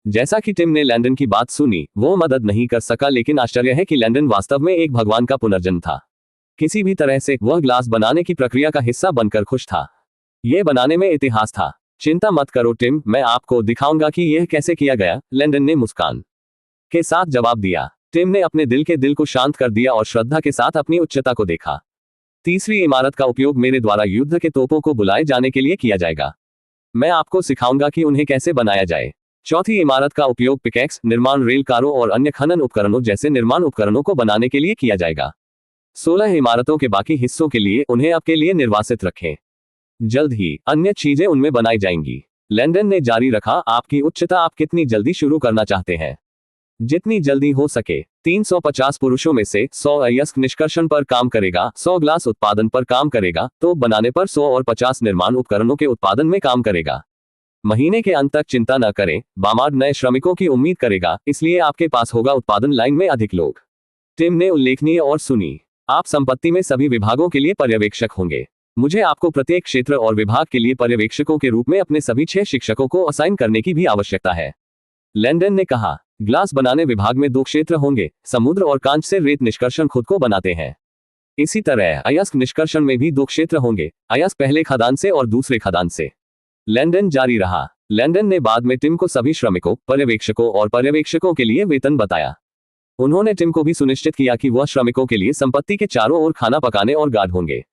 जैसा कि टिम ने लैंडन की बात सुनी, वो मदद नहीं कर सका, लेकिन आश्चर्य है कि लैंडन वास्तव में एक भगवान का पुनर्जन्म था। किसी भी तरह से वह ग्लास बनाने की प्रक्रिया का हिस्सा बनकर खुश था। ये बनाने में इतिहास था। चिंता मत करो टिम, मैं आपको दिखाऊंगा कि यह कैसे किया गया, लैंडन ने मुस्कान के साथ जवाब दिया। टिम ने अपने दिल को शांत कर दिया और श्रद्धा के साथ अपनी उच्चता को देखा। तीसरी इमारत का उपयोग मेरे द्वारा युद्ध के तोपों को बुलाए जाने के लिए किया जाएगा। मैं आपको सिखाऊंगा कि उन्हें कैसे बनाया जाए। चौथी इमारत का उपयोग पिकैक्स, निर्माण रेल कारों और अन्य खनन उपकरणों जैसे निर्माण उपकरणों को बनाने के लिए किया जाएगा। 16 इमारतों के बाकी हिस्सों के लिए उन्हें आपके लिए निर्वासित रखें। जल्द ही अन्य चीजें उनमें बनाई जाएंगी। लैंडन ने जारी रखा, आपकी उच्चता, आप कितनी जल्दी शुरू करना चाहते हैं? जितनी जल्दी हो सके। 350 पुरुषों में से 100 अयस्क निष्कर्षण पर काम करेगा, 100 ग्लास उत्पादन पर काम करेगा, तो बनाने पर 100 और 50 निर्माण उपकरणों के उत्पादन में काम करेगा। महीने के अंत तक चिंता न करें, बामार्ड नए श्रमिकों की उम्मीद करेगा, इसलिए आपके पास होगा उत्पादन लाइन में अधिक लोग। टिम ने उल्लेखनीय और सुनी। आप संपत्ति में सभी विभागों के लिए पर्यवेक्षक होंगे। मुझे आपको प्रत्येक क्षेत्र और विभाग के लिए पर्यवेक्षकों के रूप में अपने सभी 6 शिक्षकों को असाइन करने की भी आवश्यकता है, लैंडन ने कहा। ग्लास बनाने विभाग में 2 क्षेत्र होंगे, समुद्र और कांच से रेत निष्कर्षण खुद को बनाते हैं। इसी तरह अयस्क निष्कर्षण में भी 2 क्षेत्र होंगे, अयस्क पहले खदान से और दूसरे खदान से। लैंडन जारी रहा। लैंडन ने बाद में टिम को सभी श्रमिकों, पर्यवेक्षकों और पर्यवेक्षकों के लिए वेतन बताया। उन्होंने टिम को भी सुनिश्चित किया कि वह श्रमिकों के लिए संपत्ति के चारों ओर खाना पकाने और गार्ड होंगे।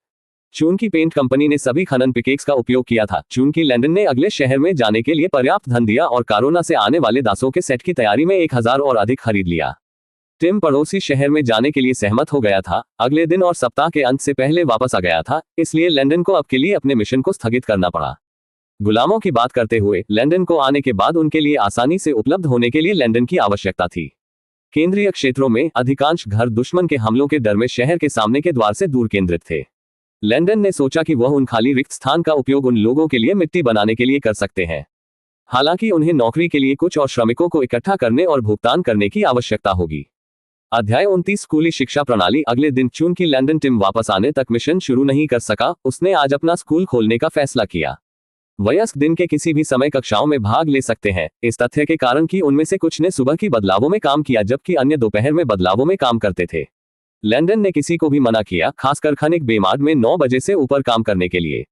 चूंकि पेंट कंपनी ने सभी खनन पिकेक्स का उपयोग किया था, चूंकि लैंडन ने अगले शहर में जाने के लिए पर्याप्त धन दिया और कारोना से आने वाले दासों के सेट की तैयारी में 1000 और अधिक खरीद लिया। टिम पड़ोसी शहर में जाने के लिए सहमत हो गया था, अगले दिन और सप्ताह के अंत से पहले वापस आ गया था, इसलिए लैंडन को अब के लिए अपने मिशन को स्थगित करना पड़ा। गुलामों की बात करते हुए, लैंडन को आने के बाद उनके लिए आसानी से उपलब्ध होने के लिए लैंडन की आवश्यकता थी। केंद्रीय क्षेत्रों में अधिकांश घर दुश्मन के हमलों के डर में शहर के सामने के द्वार से दूर केंद्रित थे। लैंडन ने सोचा कि वह उन खाली रिक्त स्थान का उपयोग उन लोगों के लिए मिट्टी बनाने के लिए कर सकते हैं। हालांकि उन्हें नौकरी के लिए कुछ और श्रमिकों को इकट्ठा करने और भुगतान करने की आवश्यकता होगी। अध्याय 29 स्कूली शिक्षा प्रणाली। अगले दिन चूंकि लैंडन टिम वापस आने तक मिशन शुरू नहीं कर सका, उसने आज अपना स्कूल खोलने का फैसला किया। वयस्क दिन के किसी भी समय कक्षाओं में भाग ले सकते हैं, इस तथ्य के कारण कि उनमें से कुछ ने सुबह की बदलावों में काम किया जबकि अन्य दोपहर में बदलावों में काम करते थे। लैंडन ने किसी को भी मना किया, खासकर खनिक बेमार्ड में 9 बजे से ऊपर काम करने के लिए।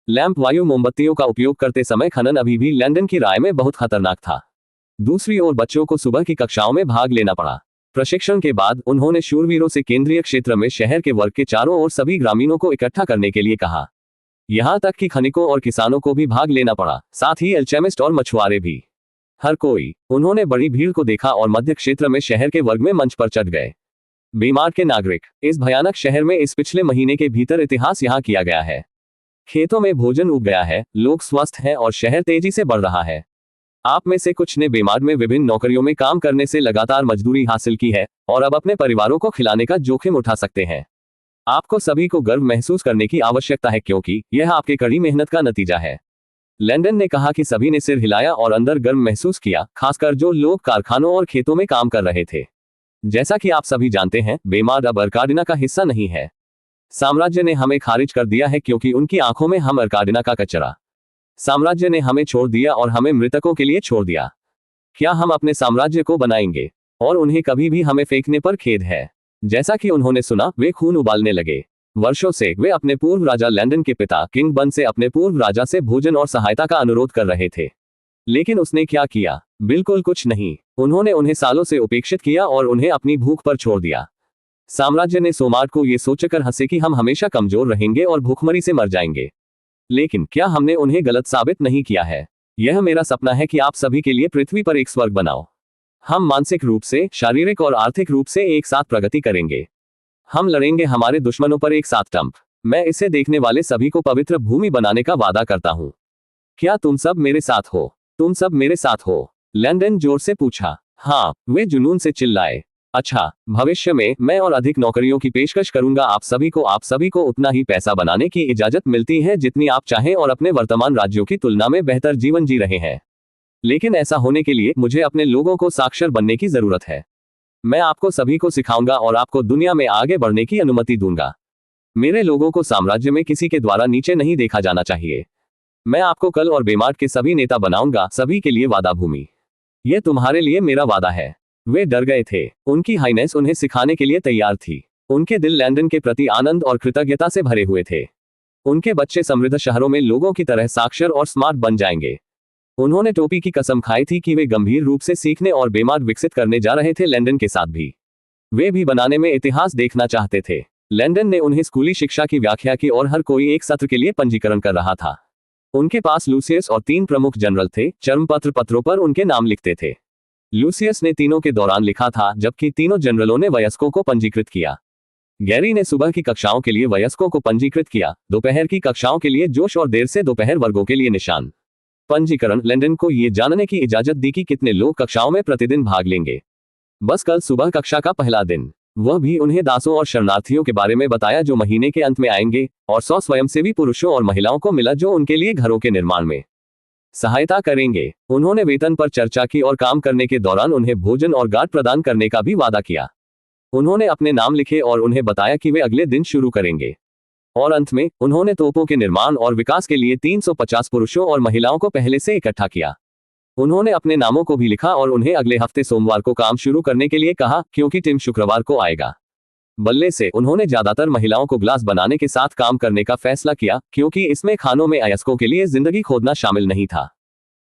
लैंप वायु मोमबत्तियों का उपयोग करते समय खनन अभी भी लैंडन की राय में बहुत खतरनाक था। दूसरी ओर बच्चों को सुबह की कक्षाओं में भाग लेना पड़ा। प्रशिक्षण के बाद उन्होंने शूरवीरों से केंद्रीय क्षेत्र में शहर के वर्ग के चारों ओर सभी ग्रामीणों को इकट्ठा करने के लिए कहा। यहां तक कि खनिकों और किसानों को भी भाग लेना पड़ा, साथ ही एल्केमिस्ट और मछुआरे भी। हर कोई। उन्होंने बड़ी भीड़ को देखा और मध्य क्षेत्र में शहर के वर्ग में मंच पर चढ़ गए। बेमार्ड के नागरिक। इस भयानक शहर में इस पिछले महीने के भीतर इतिहास यहां किया गया है। खेतों में भोजन उग गया है, लोग स्वस्थ हैं और शहर तेजी से बढ़ रहा है। आप में से कुछ ने बेमार्ड में विभिन्न नौकरियों में काम करने से लगातार मजदूरी हासिल की है और अब अपने परिवारों को खिलाने का जोखिम उठा सकते हैं। आपको सभी को गर्व महसूस करने की आवश्यकता है क्योंकि यह आपके कड़ी मेहनत का नतीजा है। लैंडन ने कहा कि सभी ने सिर हिलाया और अंदर गर्व महसूस किया, खासकर जो लोग कारखानों और खेतों में काम कर रहे थे। जैसा कि आप सभी जानते हैं, बेमार्ड अब अर्काडिना का हिस्सा नहीं है। साम्राज्य ने हमें खारिज कर दिया है क्योंकि उनकी आंखों में हम अर्काडिना का कचरा। साम्राज्य ने हमें छोड़ दिया और हमें मृतकों के लिए छोड़ दिया। क्या हम अपने साम्राज्य को बनाएंगे? और उन्हें कभी भी हमें फेंकने पर खेद है। जैसा कि उन्होंने सुना, वे खून उबालने लगे। वर्षों से वे अपने पूर्व राजा लैंडन के पिता किंग बन से अपने पूर्व राजा से भोजन और सहायता का अनुरोध कर रहे थे, लेकिन उसने क्या किया? बिल्कुल कुछ नहीं। उन्होंने उन्हें सालों से उपेक्षित किया और उन्हें अपनी भूख पर छोड़ दिया। साम्राज्य ने सोमार्ट को यह सोचकर हंसे कि हम हमेशा कमजोर रहेंगे और भूखमरी से मर जाएंगे। लेकिन क्या हमने उन्हें गलत साबित नहीं किया है? यह मेरा सपना है कि आप सभी के लिए पृथ्वी पर एक स्वर्ग बनाओ। हम मानसिक रूप से, शारीरिक और आर्थिक रूप से एक साथ प्रगति करेंगे। हम लड़ेंगे हमारे दुश्मनों पर एक साथ टंप। मैं इसे देखने वाले सभी को पवित्र भूमि बनाने का वादा करता हूं। क्या तुम सब मेरे साथ हो? तुम सब मेरे साथ हो? लैंडन जोर से पूछा। हाँ, वे जुनून से चिल्लाए। अच्छा, भविष्य में मैं और अधिक नौकरियों की पेशकश करूंगा। आप सभी को उतना ही पैसा बनाने की इजाजत मिलती है जितनी आप चाहें और अपने वर्तमान राज्यों की तुलना में बेहतर जीवन जी रहे हैं। लेकिन ऐसा होने के लिए मुझे अपने लोगों को साक्षर बनने की जरूरत है। मैं आपको सभी को सिखाऊंगा और आपको दुनिया में आगे बढ़ने की अनुमति दूंगा। मेरे लोगों को साम्राज्य में किसी के द्वारा नीचे नहीं देखा जाना चाहिए। मैं आपको कल और बेमार्ड के सभी नेता बनाऊंगा, सभी के लिए वादा भूमि। यह तुम्हारे लिए मेरा वादा है। वे डर गए थे। उनकी हाइनेस उन्हें सिखाने के लिए तैयार थी। उनके दिल लैंडन के प्रति आनंद और कृतज्ञता से भरे हुए थे। उनके बच्चे समृद्ध शहरों में लोगों की तरह साक्षर और स्मार्ट बन जाएंगे। उन्होंने टोपी की कसम खाई थी कि वे गंभीर रूप से सीखने और बेमार विकसित करने जा रहे थे लैंडन के साथ भी। वे भी बनाने में इतिहास देखना चाहते थे। लैंडन ने उन्हें स्कूली शिक्षा की व्याख्या की और हर कोई एक सत्र के लिए पंजीकरण कर रहा था। उनके पास लूसियस और 3 प्रमुख जनरल थे, चर्मपत्र पत्रों पर उनके नाम लिखते थे। लूसियस ने तीनों के दौरान लिखा था, जबकि तीनों जनरलों ने वयस्कों को पंजीकृत किया। गैरी ने सुबह की कक्षाओं के लिए वयस्कों को पंजीकृत किया, दोपहर की कक्षाओं के लिए जोश और देर से दोपहर वर्गों के लिए निशान। पंजीकरण लैंडन को यह जानने की इजाजत दी कि कितने लोग कक्षाओं में प्रतिदिन भाग लेंगे। बस कल सुबह कक्षा का पहला दिन। वह भी उन्हें दासों और शरणार्थियों के बारे में बताया जो महीने के अंत में आएंगे, और 100 स्वयंसेवी पुरुषों और महिलाओं को मिला जो उनके लिए घरों के निर्माण में सहायता करेंगे। उन्होंने वेतन पर चर्चा की और काम करने के दौरान उन्हें भोजन और गार्ड प्रदान करने का भी वादा किया। उन्होंने अपने नाम लिखे और उन्हें बताया कि वे अगले दिन शुरू करेंगे। और अंत में उन्होंने तोपों के निर्माण और विकास के लिए 350 पुरुषों और महिलाओं को पहले से इकट्ठा किया। उन्होंने अपने नामों को भी लिखा और उन्हें अगले हफ्ते सोमवार को काम शुरू करने के लिए कहा, क्योंकि टिम शुक्रवार को आएगा। बल्ले से उन्होंने ज्यादातर महिलाओं को ग्लास बनाने के साथ काम करने का फैसला किया, क्योंकि इसमें खानों में अयस्कों के लिए जिंदगी खोदना शामिल नहीं था।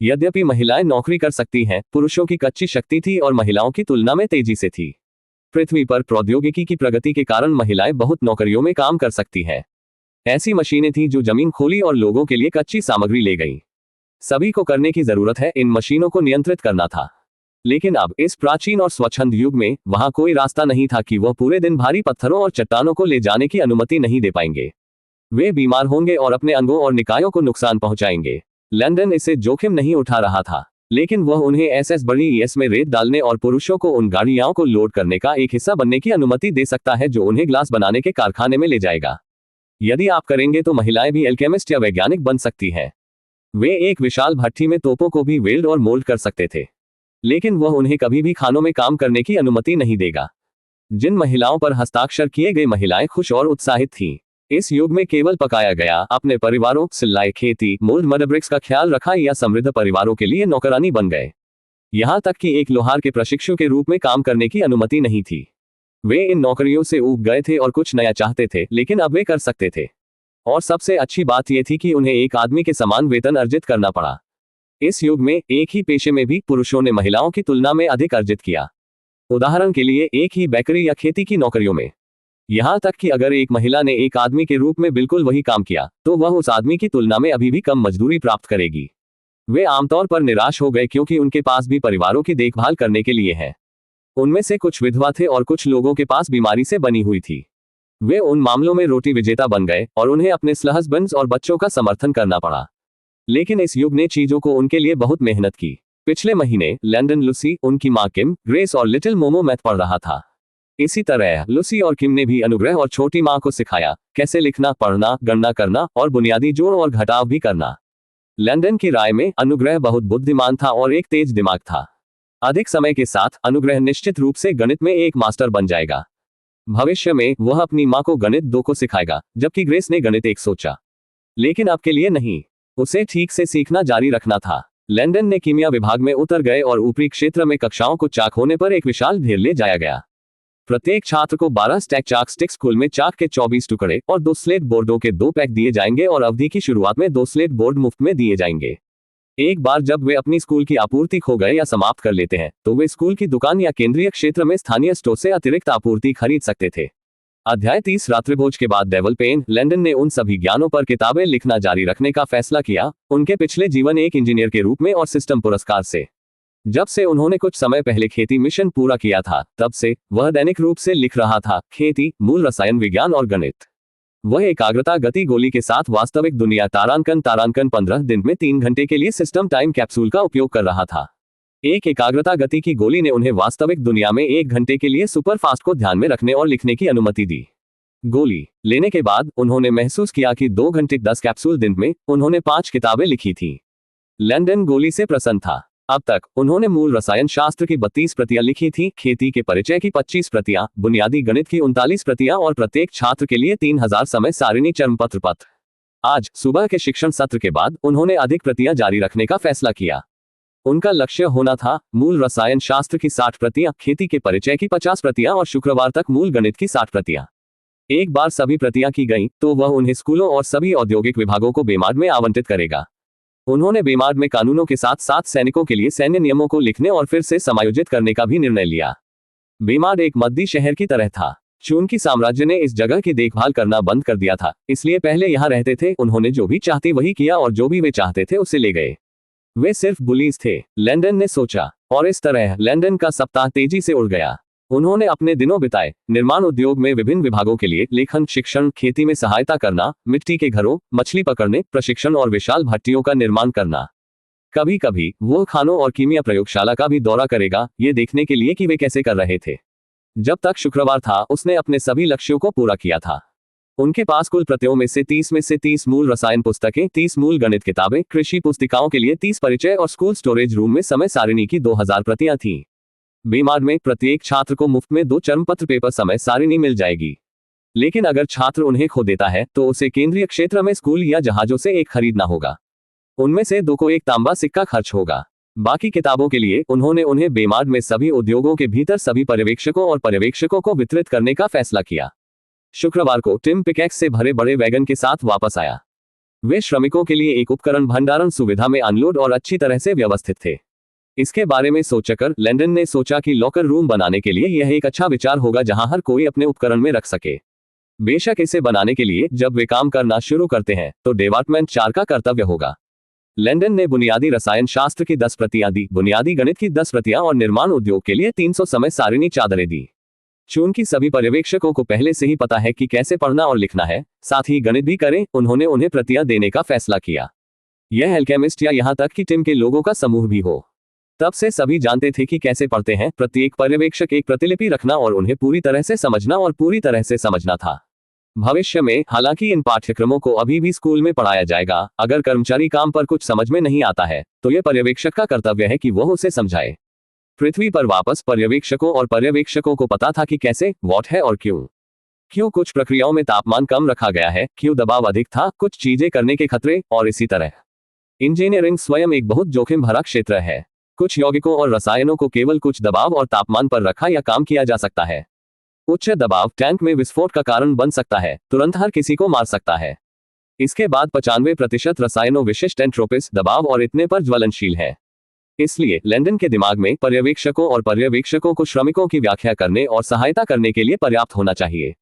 यद्यपि महिलाएं नौकरी कर सकती हैं, पुरुषों की कच्ची शक्ति थी और महिलाओं की तुलना में तेजी से थी। पृथ्वी पर प्रौद्योगिकी की प्रगति के कारण महिलाएं बहुत नौकरियों में काम कर सकती हैं। ऐसी मशीनें थीं जो जमीन खोली और लोगों के लिए कच्ची सामग्री ले गईं। सभी को करने की जरूरत है, इन मशीनों को नियंत्रित करना था। लेकिन अब इस प्राचीन और स्वच्छंद युग में वहां कोई रास्ता नहीं था कि वह पूरे दिन भारी पत्थरों और चट्टानों को ले जाने की अनुमति नहीं दे पाएंगे। वे बीमार होंगे और अपने अंगों और निकायों को नुकसान पहुंचाएंगे। लैंडन इसे जोखिम नहीं उठा रहा था, लेकिन वह उन्हें एसएस बड़ी एस में रेत डालने और पुरुषों को उन गाड़ियों को लोड करने का एक हिस्सा बनने की अनुमति दे सकता है जो उन्हें ग्लास बनाने के कारखाने में ले जाएगा। यदि आप करेंगे तो महिलाएं भी एल्केमिस्ट या वैज्ञानिक बन सकती हैं। वे एक विशाल भट्ठी में तोपों को भी वेल्ड और मोल्ड कर सकते थे, लेकिन वह उन्हें कभी भी खानों में काम करने की अनुमति नहीं देगा। जिन महिलाओं पर हस्ताक्षर किए गए महिलाएं खुश और उत्साहित थीं। इस युग में केवल पकाया गया, अपने परिवारों, सिलाई, खेती, मोल्ड मडब्रिक्स का ख्याल रखा या समृद्ध परिवारों के लिए नौकरानी बन गए। यहां तक कि एक लोहार के प्रशिक्षु के रूप में काम करने की अनुमति नहीं थी। वे इन नौकरियों से ऊब गए थे और कुछ नया चाहते थे, लेकिन अब वे कर सकते थे। और सबसे अच्छी बात यह थी कि उन्हें एक आदमी के समान वेतन अर्जित करना पड़ा। इस युग में एक ही पेशे में भी पुरुषों ने महिलाओं की तुलना में अधिक अर्जित किया। उदाहरण के लिए एक ही बेकरी या खेती की नौकरियों में। यहां तक कि अगर एक महिला ने एक आदमी के रूप में बिल्कुल वही काम किया, तो वह उस आदमी की तुलना में अभी भी कम मजदूरी प्राप्त करेगी। वे आमतौर पर निराश हो गए क्योंकि उनके पास भी परिवारों की देखभाल करने के लिए है। उनमें से कुछ विधवा थे और कुछ लोगों के पास बीमारी से बनी हुई थी। वे उन मामलों में रोटी विजेता बन गए और उन्हें अपने हस्बैंड्स और बच्चों का समर्थन करना पड़ा। लेकिन इस युग ने चीजों को उनके लिए बहुत मेहनत की। पिछले महीने लैंडन लूसी, उनकी मां किम, ग्रेस और लिटिल मोमो मैथ पढ़ रहा था। इसी तरह लूसी और किम ने भी अनुग्रह और छोटी मां को सिखाया कैसे लिखना, पढ़ना, गणना करना और बुनियादी जोड़ और घटाव भी करना। लैंडन की राय में अनुग्रह बहुत बुद्धिमान था और एक तेज दिमाग था। अधिक समय के साथ अनुग्रह निश्चित रूप से गणित में एक मास्टर बन जाएगा। भविष्य में वह अपनी मां को गणित 2 को सिखाएगा, जबकि ग्रेस ने गणित 1 सोचा। लेकिन अब के लिए नहीं, उसे ठीक से सीखना जारी रखना था। लैंडन ने कीमिया विभाग में उतर गए और ऊपरी क्षेत्र में कक्षाओं को चाक होने पर एक विशाल ढेर ले जाया गया। प्रत्येक छात्र को 12 स्टैक चाक स्टिक्स, स्कूल में चाक के 24 टुकड़े और 2 स्लेट बोर्डों के 2 पैक दिए जाएंगे और अवधि की शुरुआत में 2 स्लेट बोर्ड मुफ्त में दिए जाएंगे। एक बार जब वे अपनी स्कूल की आपूर्ति खो गए या समाप्त कर लेते हैं, तो वे स्कूल की दुकान या केंद्रीय क्षेत्र में स्थानीय स्टोर से अतिरिक्त आपूर्ति खरीद सकते थे। अध्याय 30 रात्रिभोज के बाद डेवल पेन, लैंडन ने उन सभी ज्ञानों पर किताबें लिखना जारी रखने का फैसला किया, उनके पिछले जीवन एक इंजीनियर के रूप में और सिस्टम पुरस्कार से। जब से उन्होंने कुछ समय पहले खेती मिशन पूरा किया था, तब से वह दैनिक रूप से लिख रहा था, खेती, मूल रसायन विज्ञान और गणित। वह एकाग्रता गति गोली के साथ वास्तविक दुनिया तारांकन 15 दिन में 3 घंटे के लिए सिस्टम टाइम कैप्सूल का उपयोग कर रहा था। एक एकाग्रता गति की गोली ने उन्हें वास्तविक दुनिया में 1 घंटे के लिए सुपरफास्ट को ध्यान में रखने और लिखने की अनुमति दी। गोली लेने के बाद उन्होंने महसूस किया कि 2 घंटे 10 कैप्सूल दिन में उन्होंने 5 किताबें लिखी थी। लैंडन गोली से प्रसन्न था। अब तक उन्होंने मूल रसायन शास्त्र की 32 प्रतियां लिखी थी, खेती के परिचय की 25 प्रतियां, बुनियादी गणित की 39 प्रतियां और प्रत्येक छात्र के लिए 3000 समय सारिणी चर्मपत्र पत्र। आज सुबह के शिक्षण सत्र के बाद उन्होंने अधिक प्रतियां जारी रखने का फैसला किया। उनका लक्ष्य होना था मूल रसायन शास्त्र की 60 प्रतियां, खेती के परिचय की 50 प्रतियां और शुक्रवार तक मूल गणित की 60 प्रतियां। एक बार सभी प्रतियां की गईं, तो वह उन्हें स्कूलों और सभी औद्योगिक विभागों को बेमाड में आवंटित करेगा। उन्होंने बेमाड में कानूनों के साथ साथ सैनिकों के लिए सैन्य नियमों को लिखने और फिर से समायोजित करने का भी निर्णय लिया। बेमाड एक मद्दी शहर की तरह था। चूंकि साम्राज्य ने इस जगह की देखभाल करना बंद कर दिया था, इसलिए पहले यहाँ रहते थे। उन्होंने जो भी चाहते वही किया और जो भी वे चाहते थे उसे ले गए। वे सिर्फ बुलीज थे, लैंडन ने सोचा। और इस तरह लैंडन का सप्ताह तेजी से उड़ गया। उन्होंने अपने दिनों बिताए निर्माण उद्योग में विभिन्न विभागों के लिए लेखन, शिक्षण, खेती में सहायता करना, मिट्टी के घरों, मछली पकड़ने, प्रशिक्षण और विशाल भट्टियों का निर्माण करना। कभी कभी वो खानों और कीमिया प्रयोगशाला का भी दौरा करेगा, ये देखने के लिए कि वे कैसे कर रहे थे। जब तक शुक्रवार था, उसने अपने सभी लक्ष्यों को पूरा किया था। उनके पास कुल प्रतियों में से 30 मूल रसायन पुस्तकें, 30 मूल गणित किताबें, कृषि पुस्तिकाओं के लिए 30 परिचय और स्कूल स्टोरेज रूम में समय सारिणी की 2000 प्रतियां थीं। बेमाड में प्रत्येक छात्र को मुफ्त में 2 चर्मपत्र पेपर समय सारिणी मिल जाएगी। लेकिन अगर छात्र उन्हें खो देता है तो उसे केंद्रीय क्षेत्र में स्कूल या जहाजों से एक खरीदना होगा। उनमें से 2 को एक तांबा सिक्का खर्च होगा। बाकी किताबों के लिए उन्होंने उन्हें बेमाड में सभी उद्योगों के भीतर सभी पर्यवेक्षकों को वितरित करने का फैसला किया। शुक्रवार को टिम पिकैक्स से भरे बड़े वैगन के साथ वापस आया। वे श्रमिकों के लिए एक उपकरण भंडारण सुविधा में अनलोड और अच्छी तरह से व्यवस्थित थे। इसके बारे में सोचकर लैंडन ने सोचा कि लॉकर रूम बनाने के लिए यह एक अच्छा विचार होगा जहां हर कोई अपने उपकरण में रख सके। बेशक इसे बनाने के लिए जब वे काम करना शुरू करते हैं तो डिपार्टमेंट 4 का कर्तव्य होगा। लैंडन ने बुनियादी रसायन शास्त्र की 10 प्रतियां दी, बुनियादी गणित की 10 प्रतियां और निर्माण उद्योग के लिए 300 समय सारिणी चादरें दी। चूंकि सभी पर्यवेक्षकों को पहले से ही पता है कि कैसे पढ़ना और लिखना है, साथ ही गणित भी करें, उन्होंने उन्हें प्रतियां देने का फैसला किया। यह एल्केमिस्ट या यहां तक कि टिम के लोगों का समूह भी हो। तब से सभी जानते थे कि कैसे पढ़ते हैं। प्रत्येक पर्यवेक्षक एक प्रतिलिपि रखना और उन्हें पूरी तरह से समझना था। भविष्य में हालांकि इन पाठ्यक्रमों को अभी भी स्कूल में पढ़ाया जाएगा। अगर कर्मचारी काम पर कुछ समझ में नहीं आता है तो यह पर्यवेक्षक का कर्तव्य है कि वह उसे समझाए। पृथ्वी पर वापस पर्यवेक्षकों को पता था कि कैसे, व्हाट है और क्यों कुछ प्रक्रियाओं में तापमान कम रखा गया है, क्यों दबाव अधिक था, कुछ चीजें करने के खतरे और इसी तरह। इंजीनियरिंग स्वयं एक बहुत जोखिम भरा क्षेत्र है। कुछ यौगिकों और रसायनों को केवल कुछ दबाव और तापमान पर रखा या काम किया जा सकता है। उच्च दबाव टैंक में विस्फोट का कारण बन सकता है, तुरंत हर किसी को मार सकता है। इसके बाद 95% रसायनों विशिष्ट एंट्रोपिस, दबाव और इतने पर ज्वलनशील है। इसलिए लैंडन के दिमाग में पर्यवेक्षकों को श्रमिकों की व्याख्या करने और सहायता करने के लिए पर्याप्त होना चाहिए।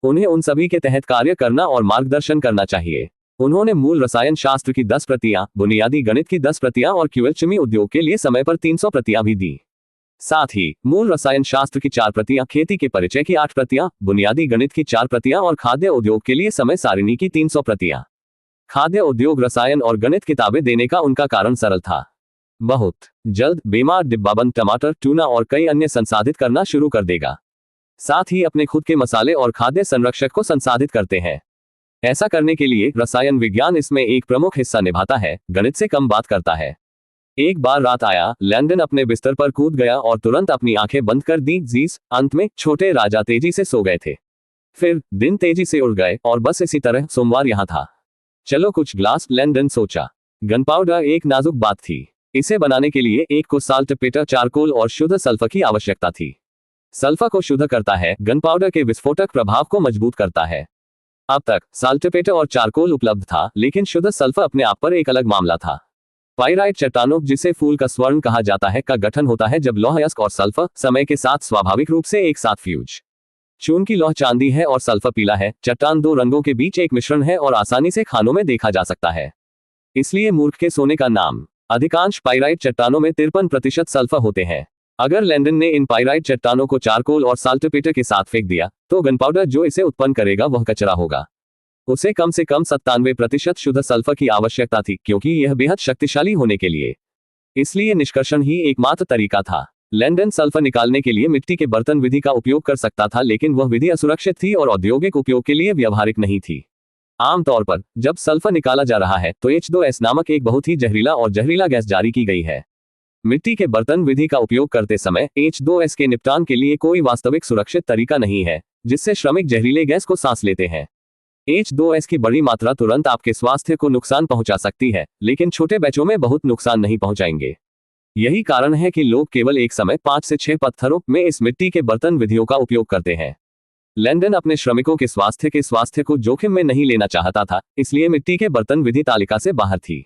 उन्हें उन सभी के तहत कार्य करना और मार्गदर्शन करना चाहिए। उन्होंने मूल रसायन शास्त्र की 10 प्रतियां, बुनियादी गणित की 10 प्रतियां और क्यूएलचिमी उद्योग के लिए समय पर 300 प्रतियां भी दी। साथ ही मूल रसायन शास्त्र की 4 प्रतियां, खेती के परिचय की 8 प्रतियां, बुनियादी गणित की 4 प्रतियां और खाद्य उद्योग के लिए समय सारिणी की 300 प्रतियां। खाद्य उद्योग रसायन और गणित किताबें देने का उनका कारण सरल था। बहुत जल्द बेमाड डिब्बाबंद टमाटर, टूना और कई अन्य संसाधित करना शुरू कर देगा। साथ ही अपने खुद के मसाले और खाद्य संरक्षक को संसाधित करते हैं। ऐसा करने के लिए रसायन विज्ञान इसमें एक प्रमुख हिस्सा निभाता है, गणित से कम बात करता है। एक बार रात आया, लैंडन अपने बिस्तर पर कूद गया और तुरंत अपनी आंखें बंद कर दी। अंत में छोटे राजा तेजी से सो गए थे। फिर दिन तेजी से उड़ गए और बस इसी तरह सोमवार यहां था। चलो कुछ ग्लास, लैंडन सोचा। गन पाउडर एक नाजुक बात थी। इसे बनाने के लिए एक को साल्टपेटर, चारकोल और शुद्ध सल्फर की आवश्यकता थी। सल्फर को शुद्ध करता है, गन पाउडर के विस्फोटक प्रभाव को मजबूत करता है। अब तक साल्टपेटर और चारकोल उपलब्ध था, लेकिन शुद्ध सल्फर अपने आप पर एक अलग मामला था। पाइराइट चट्टानों, जिसे फूल का स्वर्ण कहा जाता है, का गठन होता है जब लौह अयस्क और सल्फर समय के साथ स्वाभाविक रूप से एक साथ फ्यूज। चूंकि लौह चांदी है और सल्फर पीला है, चट्टान 2 रंगों के बीच एक मिश्रण है और आसानी से खानों में देखा जा सकता है। इसलिए मूर्ख के सोने का नाम। अधिकांश पाइराइट चट्टानों में 53% सल्फर होते हैं। अगर लैंडन ने इन पाइराइट चट्टानों को चारकोल और साल्टपेटर के साथ फेंक दिया तो गन पाउडर जो इसे उत्पन्न करेगा वह कचरा होगा। उसे कम से कम 97% शुद्ध सल्फर की आवश्यकता थी, क्योंकि यह बेहद शक्तिशाली होने के लिए। इसलिए निष्कर्षण ही एकमात्र तरीका था। लैंडन सल्फर निकालने के लिए मिट्टी के बर्तन विधि का उपयोग कर सकता था, लेकिन वह विधि असुरक्षित थी और औद्योगिक उपयोग के लिए व्यवहारिक नहीं थी। आमतौर पर जब सल्फर निकाला जा रहा है तो H2S नामक एक बहुत ही जहरीला गैस जारी की गई है। मिट्टी के बर्तन विधि का उपयोग करते समय H2S के निपटान के लिए कोई वास्तविक सुरक्षित तरीका नहीं है, जिससे श्रमिक जहरीले गैस को सांस लेते हैं। H2S की बड़ी मात्रा तुरंत आपके स्वास्थ्य को नुकसान पहुंचा सकती है, लेकिन छोटे बैचों में बहुत नुकसान नहीं पहुंचाएंगे। यही कारण है कि लोग केवल एक समय 5 से 6 पत्थरों में इस मिट्टी के बर्तन विधियों का उपयोग करते हैं। लैंडन अपने श्रमिकों के स्वास्थ्य को जोखिम में नहीं लेना चाहता था, इसलिए मिट्टी के बर्तन विधि तालिका से बाहर थी।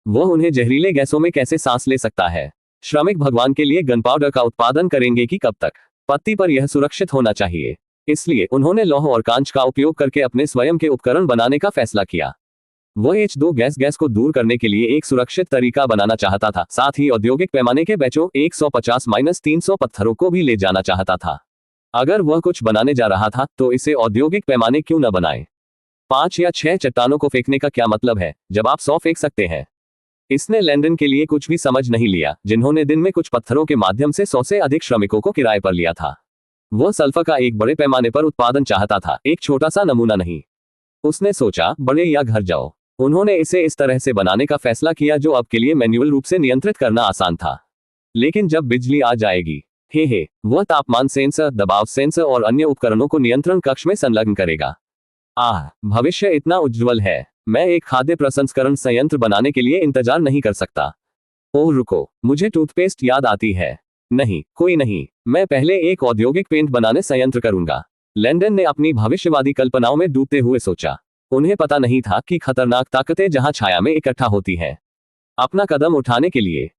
वो उन्हें जहरीले गैसों में कैसे सांस ले सकता है। श्रमिक भगवान के लिए गन पाउडर का उत्पादन करेंगे कि कब तक। पत्ती पर यह सुरक्षित होना चाहिए, इसलिए उन्होंने लौह और कांच का उपयोग करके अपने स्वयं के उपकरण बनाने का फैसला किया। वो H2 गैस को दूर करने के लिए एक सुरक्षित तरीका बनाना चाहता था, साथ ही औद्योगिक पैमाने के बैचों 150-300 पत्थरों को भी ले जाना चाहता था। अगर वह कुछ बनाने जा रहा था तो इसे औद्योगिक पैमाने क्यों न बनाए। 5 या 6 चट्टानों को फेंकने का क्या मतलब है जब आप 100 फेंक सकते हैं। इसने लैंडन के लिए कुछ भी समझ नहीं लिया, जिन्होंने दिन में कुछ पत्थरों के माध्यम से 100 से अधिक श्रमिकों को किराए पर लिया था। वह सल्फर का एक बड़े पैमाने पर उत्पादन चाहता था, एक छोटा सा नमूना नहीं। उसने सोचा, बड़े या घर जाओ। उन्होंने इसे इस तरह से बनाने का फैसला किया जो अब के लिए मैन्युअल रूप से नियंत्रित करना आसान था। लेकिन जब बिजली आ जाएगी, वह तापमान सेंसर, दबाव सेंसर और अन्य उपकरणों को नियंत्रण कक्ष में संलग्न करेगा। भविष्य इतना उज्ज्वल है, मैं एक खाद्य प्रसंस्करण संयंत्र बनाने के लिए इंतजार नहीं कर सकता। ओह रुको, मुझे टूथपेस्ट याद आती है। नहीं, कोई नहीं, मैं पहले एक औद्योगिक पेंट बनाने संयंत्र करूंगा। लैंडन ने अपनी भविष्यवादी कल्पनाओं में डूबते हुए सोचा। उन्हें पता नहीं था कि खतरनाक ताकतें जहां छाया में इकट्ठा होती हैं। अपना कदम उठाने के लिए